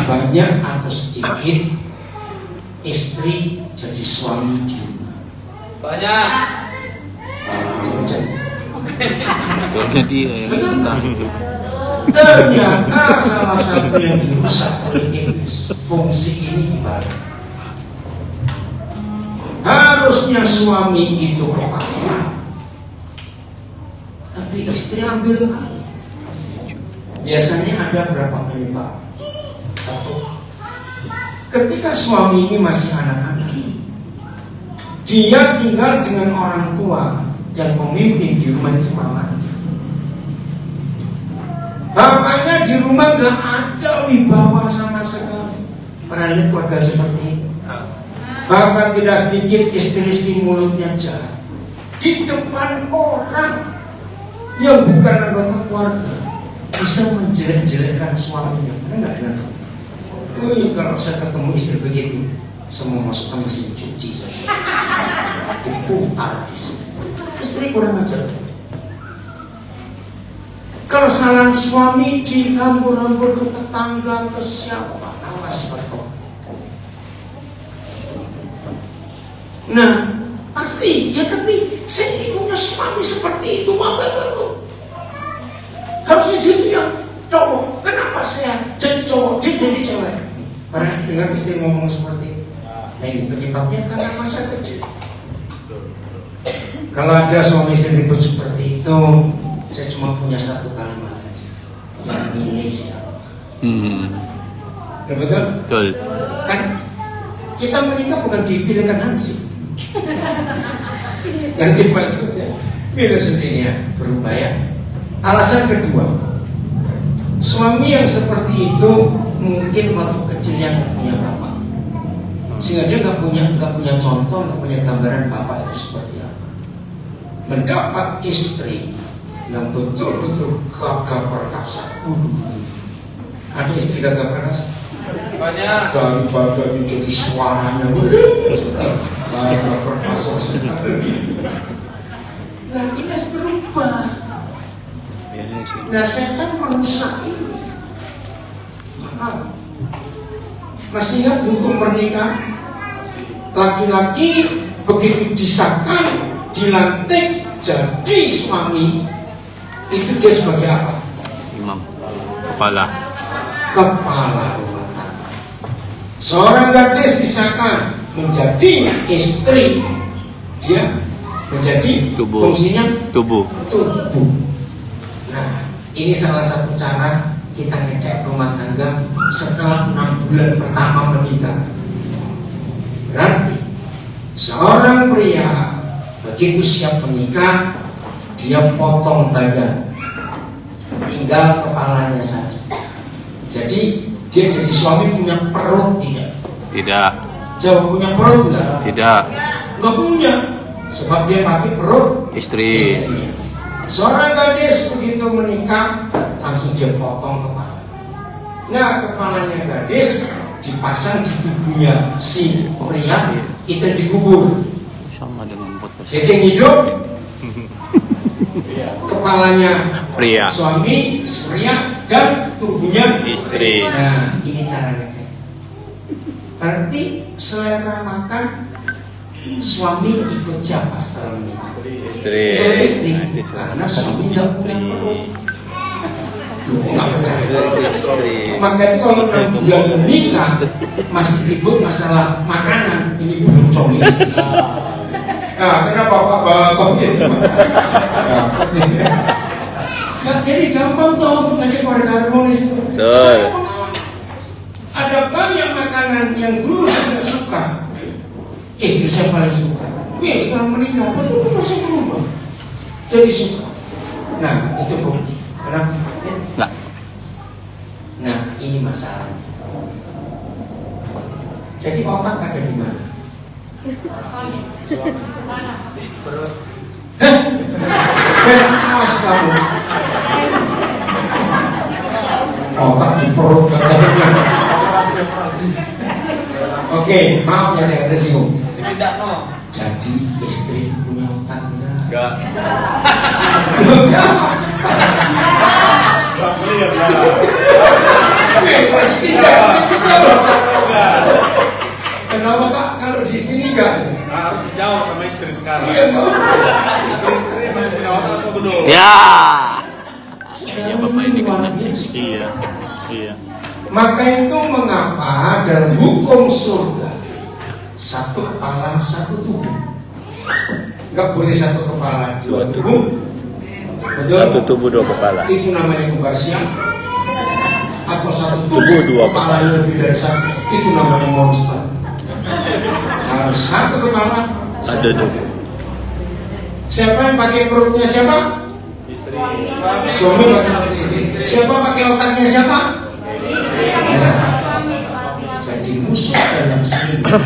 Banyak atau sedikit istri jadi suami di rumah. Banyak. Soalnya dia yang senang. Ternyata salah satu yang dirusak oleh iblis, fungsi ini dibalik. Harusnya suami itu kepala, tapi istri ambil alih. Biasanya ada berapa penyebab? 1. Ketika suami ini masih anak-anak, dia tinggal dengan orang tua yang memimpin di rumah itu mamanya. Bapaknya di rumah nggak ada wibawa sama sekali. Pernah lihat keluarga seperti itu? Bahkan tidak sedikit istri-istri mulutnya jahat di depan orang yang bukan anggota keluarga bisa menjelek-jelekkan suaminya. Pernah nggak dengar? Kalau saya ketemu istri begitu, saya mau masuk ke mesin cuci saja, diputar di sini. Istri kurang ajar. Kalau salah suami dihambur-hambur ke tetangga, ke siapa, awas berkok. Nah, pasti ya, tapi saya punya suami seperti itu, apa belum? Harusnya dia yang cowok. Kenapa saya jadi cowok, dia jadi cewek? Pernah dengar istri ngomong seperti itu? Nah, ini penyebabnya karena masa kecil. Kalau ada suami istri ribut seperti itu, saya cuma punya satu kalimat aja, yang milih siapa? Ya, betul? Betul. Kan kita menikah bukan dipilihkan Hansi. Nanti maksudnya milih sendirinya berupaya. Alasan kedua, suami yang seperti itu mungkin waktu kecilnya nggak punya bapak, sehingga dia nggak punya contoh, nggak punya gambaran bapak itu seperti apa. Mendapat istri yang betul-betul gagah perkasa. Ada istri gagah perkasa? Banyak. Dari jadi suaranya gagah perkasa sekali. Nah, ini harus berubah. Nah, setan merusak ini. Masih ingat hukum pernikahan? Laki-laki begitu disahkan, dilantik jadi suami, itu dia sebagai apa? Imam. Kepala. Kepala rumah tangga. Seorang gadis disahkan menjadi istri, dia menjadi Tubuh. fungsinya Tubuh. tubuh. Nah, ini salah satu cara kita ngecek rumah tangga setelah 6 bulan pertama menikah. Berarti seorang pria begitu siap menikah, dia potong badan, tinggal kepalanya saja. Jadi dia jadi suami punya perut tidak? Tidak. Jawab, punya perut enggak? Tidak. Nggak punya, sebab dia pakai perut Istri. istrinya. Seorang gadis begitu menikah langsung dia potong kepala. Nah, kepalanya gadis dipasang di tubuhnya si pria, itu dikubur. Sama dengan podcast. Jadi yang hidup kepalanya Pria. suami, pria, dan tubuhnya Istri. Nah, ini cara ngecek. Berarti selera makan suami ikut siapa setelah menikah? Istri. Ikut istri. Karena suami tidak punya perut. Nggak percaya. Istri. Maka itu kalau 6 bulan menikah masih ribut masalah makanan, ini belum suami istri. Nah, kenapa Pak gitu? Nah, jadi gampang tuh untuk ngecek warga harmonis itu. Betul. Saya pengalaman. Ada banyak makanan yang dulu saya tidak suka, istri saya paling suka. Ya, setelah menikah betul-betul saya berubah jadi suka. Nah, itu bukti. Kenapa? Nah. Nah, ini masalahnya. Jadi otak ada di mana? Perut. Awas kamu. Otak di perut katanya. Oke, maaf ya saya tersinggung. Tidak no. Jadi istri punya otak enggak? Enggak. Masih tidak. Kenapa Kak? Kalau di sini enggak? Harus dijawab sama istri sekarang. Iya, Bu. Istri masih punya otak atau belum? Ya. Iya Bapak ini kan. Iya. Iya. Maka itu mengapa dalam hukum surga satu kepala satu tubuh, nggak boleh satu kepala dua tubuh. Betul? Satu tubuh dua kepala. Itu namanya kembar siang. Atau satu Tubuh dua kepalanya lebih dari satu, itu namanya monster. Harus satu kepala Ada tubuh. Siapa yang pakai perutnya siapa? Istri. Suami pakai perut istri. Siapa pakai otaknya siapa? Suami. Jadi musuh dalam selingkuh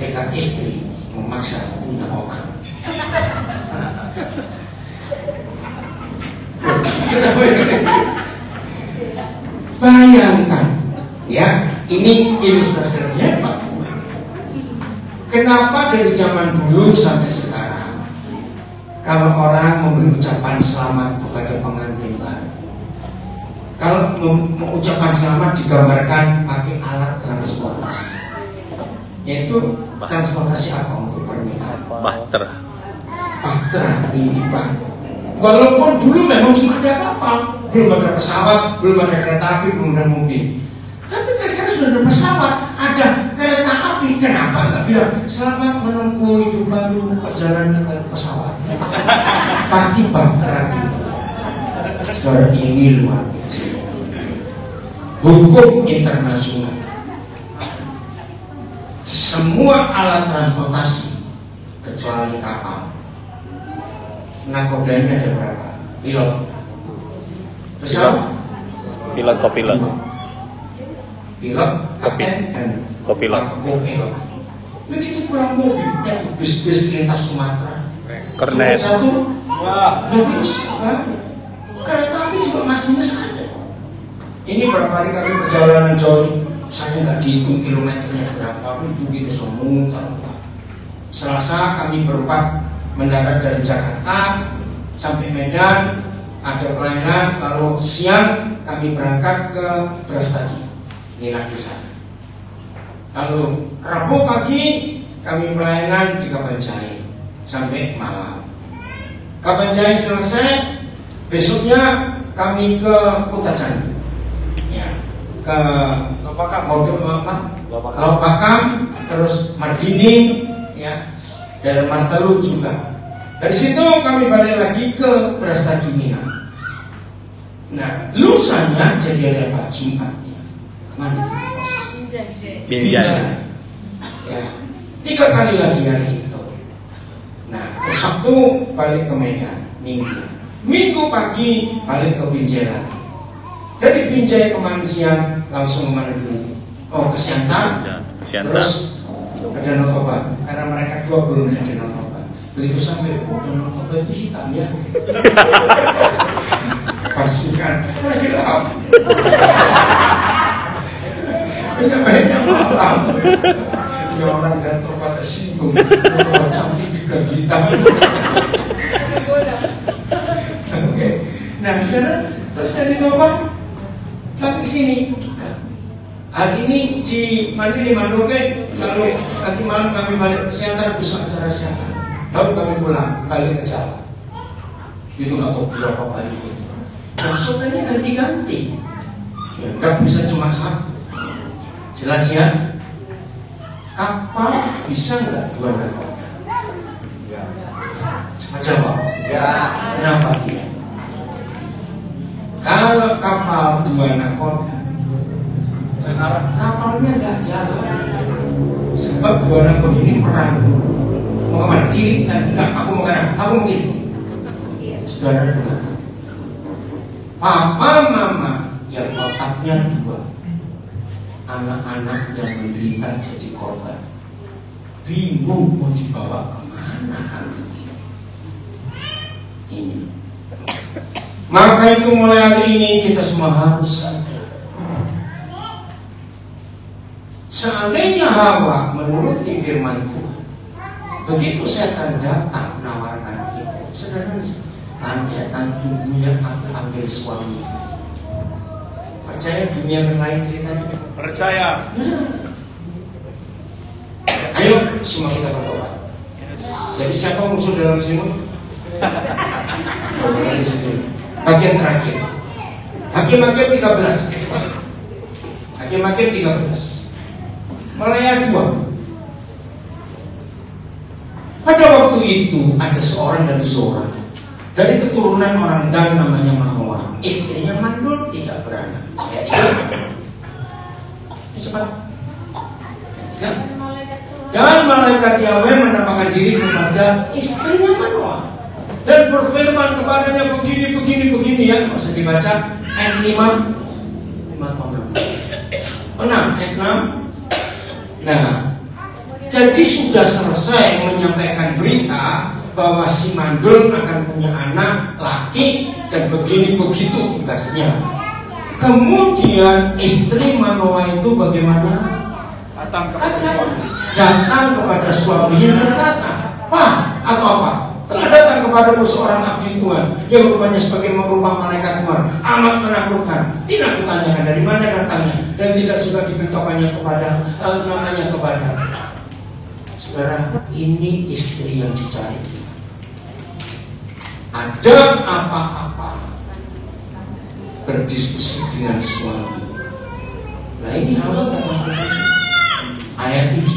ketika istri memaksa punya otak. Bayangkan, ya, ini ilustrasinya Pak. Kenapa dari zaman dulu sampai sekarang, kalau orang memberi ucapan selamat kepada pengantin baru, kalau mengucapkan selamat digambarkan pakai alat transportasi, yaitu transportasi apa untuk pernikahan? Bahtera. Bahtera kehidupan. Walaupun dulu memang cuma ada kapal, belum ada pesawat, belum ada kereta api, belum ada mobil. Tapi kan sekarang sudah ada pesawat, ada kereta api. Kenapa nggak bilang selamat menempuh hidup baru perjalanan ke pesawat? Pasti bahtera gitu. Saudara, ini luar biasa. Hukum internasional. Semua alat transportasi kecuali kapal, nakodanya ada berapa? Pilot, pesawat, Pilot, kopilot. pilot, kapten, dan Kopilot. kopilot. Begitu pulang mobil, bis-bis lintas Sumatera. Kernet. Cuma satu, Wah. nggak bisa. Kereta api juga masinis ada. Ini berapa hari kami perjalanan jauh, saya nggak dihitung kilometernya berapa, tapi begitu semua. Selasa kami berempat mendarat dari Jakarta sampai Medan, ada pelayanan. Kalau siang kami berangkat ke Brastagi, nginap di sana. Lalu Rabu pagi kami pelayanan di Kabanjai sampai malam. Kabanjai selesai, besoknya kami ke Kota Candi, ya, ke Lopakam, terus Mardini, ya, dari Martelu juga. Dari situ kami balik lagi ke Brastagi Minang. Nah, lusanya jadi hari apa? Jumatnya. Kemana? Binjai. Ya, 3 kali lagi hari itu. Nah, terus Sabtu balik ke Medan, Minggu pagi balik ke Binjai lagi. Dari Binjai kemarin siang langsung kemana dulu? Oh, ke Siantar. Terus ke Danau Toba, karena mereka dua belum ada Danau Toba. Begitu sampai, Danau Toba itu hitam ya. Pastikan, lagi gelap. Banyak malam. Ya orang Danau Toba tersinggung, Toba cantik juga hitam. Oke, nah saudara, terus dari Toba sampai sini. Hari ini di Mandoke, lalu nanti malam kami balik ke Siantar, bisa acara Siantar. Lalu kami pulang, balik ke Jawa. Itu nggak tahu berapa kali itu. Nah, saudara ganti-ganti. Ya, nggak bisa cuma satu. Jelas ya? Kapal bisa nggak 2 nakoda? Coba jawab. Ya. Kenapa dia? Kalau kapal 2 nakoda, kapalnya nggak jalan. Sebab 2 nakoda ini perang. Mau kemana? Kiri? Enggak, aku mau kanan. Aku mau kiri. Saudara dengar. Papa mama yang otaknya 2, anak-anak yang menderita jadi korban, bingung mau dibawa kemana anak ini. Maka itu mulai hari ini kita semua harus sadar. Seandainya Hawa menuruti firman Tuhan, begitu setan datang menawarkan itu, sederhana, setan tunggunya aku ambil suami. Percaya dunia yang lain ceritanya? Percaya. Ayo semua kita bertobat. Jadi siapa musuh dalam sini? Bagian terakhir. Hakim-hakim 13. Hakim-hakim 13. Mulai ayat 2. Pada waktu itu ada seorang dari Zora, dari keturunan orang Dan namanya Manoah. Istrinya mandul, tidak beranak. Ya, cepat. Ya. Dan malaikat Yahweh menampakkan diri kepada istrinya Manoah. dan berfirman kepadanya begini ya. Masa dibaca ayat 5 tahun 6 ayat 6. Nah, jadi sudah selesai menyampaikan berita bahwa si mandul akan punya anak laki dan begini begitu tugasnya. Kemudian istri Manoah itu bagaimana? Datang kepada suaminya berkata, "Pak, atau apa? Telah datang kepadamu seorang abdi Tuhan yang rupanya sebagai merupa malaikat Tuhan, amat menakutkan. Tidak kutanyakan dari mana datangnya dan tidak juga diberitahukannya kepada namanya kepada." Saudara, ini istri yang dicari. Ada apa-apa berdiskusi dengan suami. Nah ini hal ayat 7.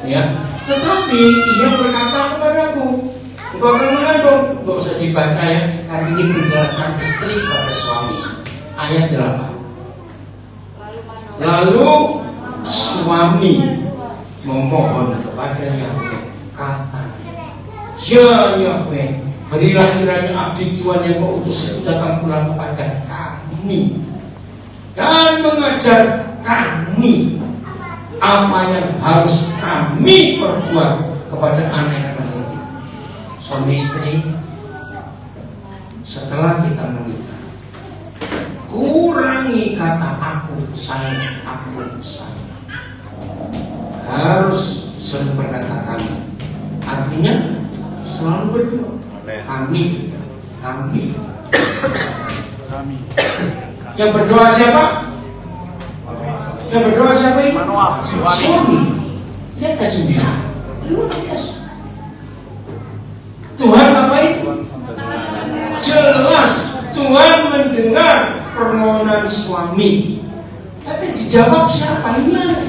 Ya, tetapi ia berkata kepadaku, engkau akan mengandung. Enggak usah dibaca ya, karena ini penjelasan istri pada suami. Ayat 8. Lalu suami memohon kepada Yahweh, kata, "Ya Yahweh, berilah kiranya abdi Tuhan yang kau utus itu datang pulang kepada kami dan mengajar kami apa yang harus kami perbuat kepada anak-anak kita." Suami istri, setelah kita menikah, kurangi kata aku sayang, harus sering berkata kami. Artinya selalu berdua. Kami. Yang berdoa siapa? Yang berdoa siapa ini? Suami. Lihat sendiri. Luar biasa. Tuhan apa itu? Jelas Tuhan mendengar permohonan suami. Tapi dijawab siapa? Ini aneh.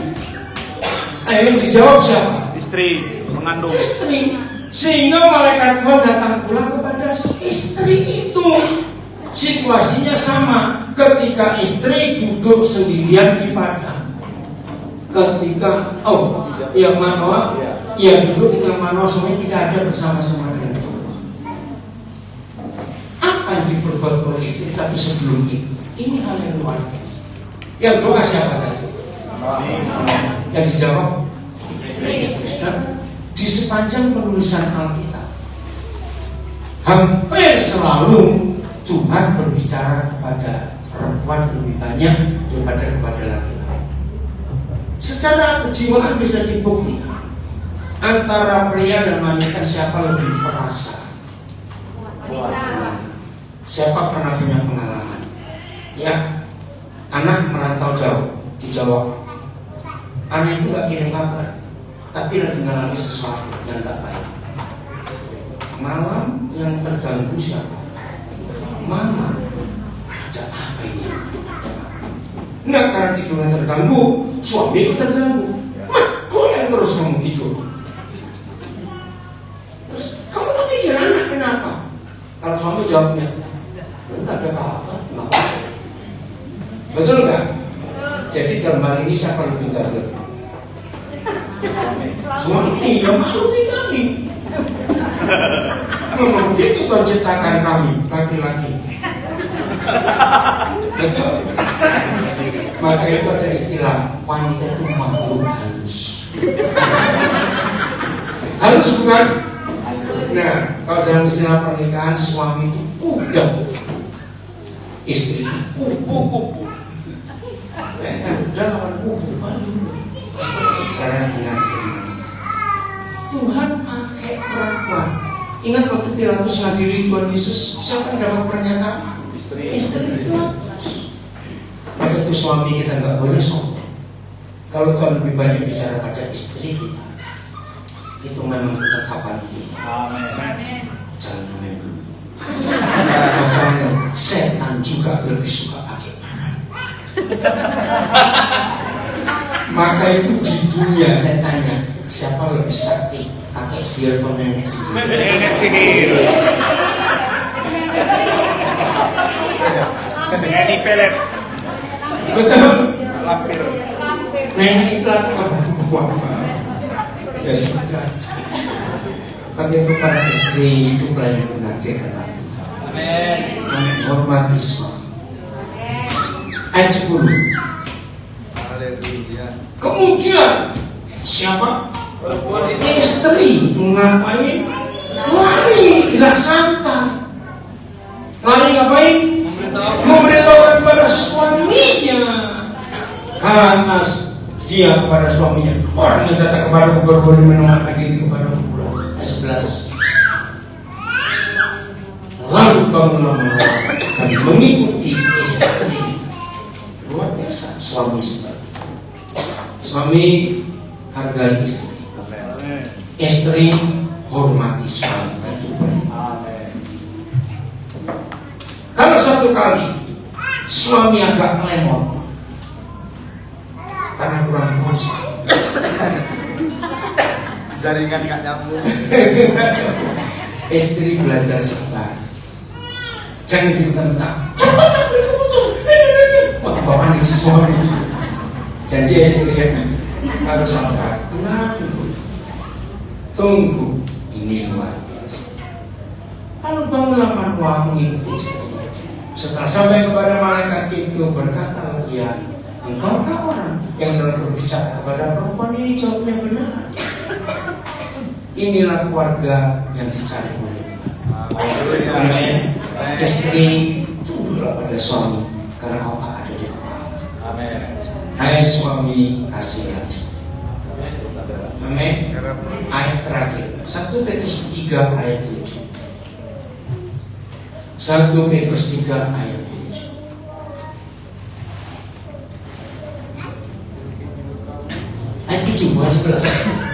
Yang dijawab siapa? Istri mengandung. Istri. Sehingga malaikat Tuhan datang pulang kepada istri itu. Situasinya sama. Ketika istri duduk sendirian di padang. Ketika yang Manoah, duduk di tengah Manoah, semuanya tidak ada bersama-sama dengan Tuhan. Apa yang diperbuat oleh istri? Tapi sebelum itu, ini hal yang luar biasa. Yang doa siapa tadi? Yang dijawab istri. Di sepanjang penulisan Alkitab, hampir selalu Tuhan berbicara kepada perempuan lebih banyak daripada kepada laki-laki. Secara kejiwaan bisa dibuktikan antara pria dan wanita siapa lebih perasa. Siapa pernah punya pengalaman? Ya, anak merantau jauh di Jawa. Anak itu gak kirim kabar, tapi lagi mengalami sesuatu yang gak baik. Malam yang terganggu siapa? Mama. Ada apa ini? Nah, karena tidurnya terganggu, suami itu terganggu. Kok yang terus ngomong tidur? Terus, kamu tuh pikir anak kenapa? Kalau suami jawabnya, enggak ada apa-apa, enggak apa-apa. Betul nggak? Jadi dalam hal ini siapa lebih pintar? Suami yang maklumi kami. Memang begitu Tuhan ciptakan kami, laki-laki. Betul. Maka itu ada istilah wanita itu makhluk halus. Halus bukan? Nah, kalau dalam istilah pernikahan, suami itu kuda, istri itu kupu-kupu. Udah lawan kupu karena dengan Tuhan pakai perempuan. Ingat waktu Pilatus ngadili Tuhan Yesus, siapa yang dapat pernyataan? Istri Pilatus. Maka itu suami kita nggak boleh sombong. Kalau Tuhan lebih banyak bicara pada istri kita, itu memang ketetapan kita. Jangan main dulu. Masalahnya setan juga lebih suka pakai tangan. Maka itu di dunia saya tanya, siapa lebih sakti? Pakai sihir atau nenek sihir? Nenek sihir. Nenek pelet. Betul. Lampir. Nenek itu apa? Ya sudah. Bagi para istri itu yang benar di hadapan Tuhan. Menghormati suami. Ayat 10. Haleluya. Kemudian siapa? Istri ngapain? Lari, nggak santai. Lari ngapain? Memberitahukan kepada suaminya. Atas dia kepada suaminya. Orang yang datang kepada aku boleh menawarkan diri kepada aku. Ayat 11. Lalu bangunlah mereka dan mengikuti istri. Luar biasa suami istri. Suami hargai istri. Istri hormati suami. Kalau satu kali suami agak lemot karena kurang puasa, Jaringan nggak nyambung. istri belajar sabar. Jangan dibentak-bentak. Cepat putus. Wah, bawaan si suami. Janji ya istri ya. Kalau sabar, tenang dulu. Tunggu. Ini luar biasa. Kalau bangunlah Manoah mengikuti istrinya. Setelah sampai kepada malaikat itu berkata dia, engkaukah orang yang telah berbicara kepada perempuan ini? Jawabnya benar. Inilah keluarga yang dicari oleh Tuhan. Amin. Istri tunduklah pada suami karena Allah ada di kepala. Amin. Hai suami, kasihilah istri. Amin. Ayat terakhir 1 Petrus 3 ayat 7. 1 Petrus 3 ayat 7. Ayat 7 bukan 11.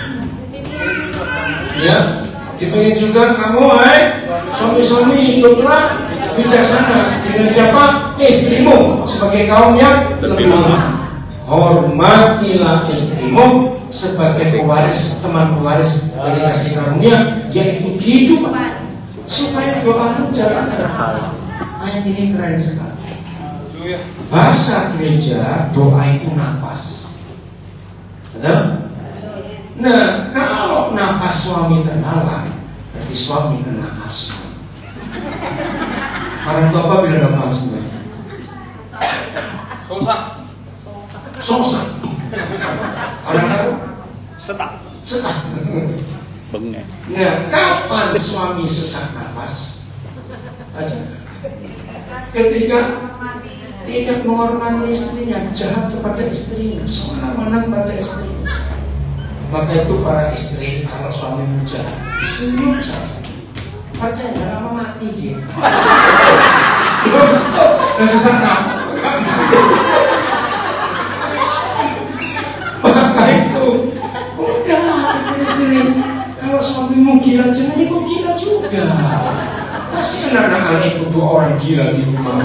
Ya, dipengin juga kamu, hai suami-suami, hiduplah bijaksana dengan siapa? Istrimu sebagai kaum yang lebih lemah. Hormatilah istrimu sebagai pewaris, teman pewaris dari kasih karunia, yaitu kehidupan, supaya doamu jangan terhalang. Ayat ini keren sekali. Bahasa gereja doa itu nafas. Betul? Nah, kalau nafas suami terhalang, berarti suami kena asma. Orang tua apa bila apa sebenarnya? Sosak. Orang tahu? Setak. Bengek. Nah, kapan suami sesak nafas? Aja. Ketika tidak menghormati istrinya, jahat kepada istrinya, semena-mena pada istrinya. Maka itu para istri kalau suami muja senyum saja. Percaya lama mati dia. Dan sesak nafas. Maka itu udah istri-istri. Kalau suamimu gila jangan ikut gila juga. Kasihan anak-anak ikut 2 orang gila di rumah.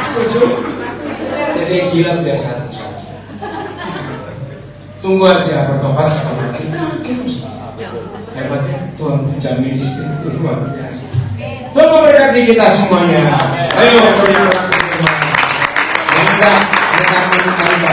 Setuju? Jadi gila biar satu saja. Tunggu aja bertobat atau mati. Hebatnya Tuhan menjamin istri itu luar biasa. Tuhan memberkati kita semuanya. Ayo, saudara. Kita berkati kita.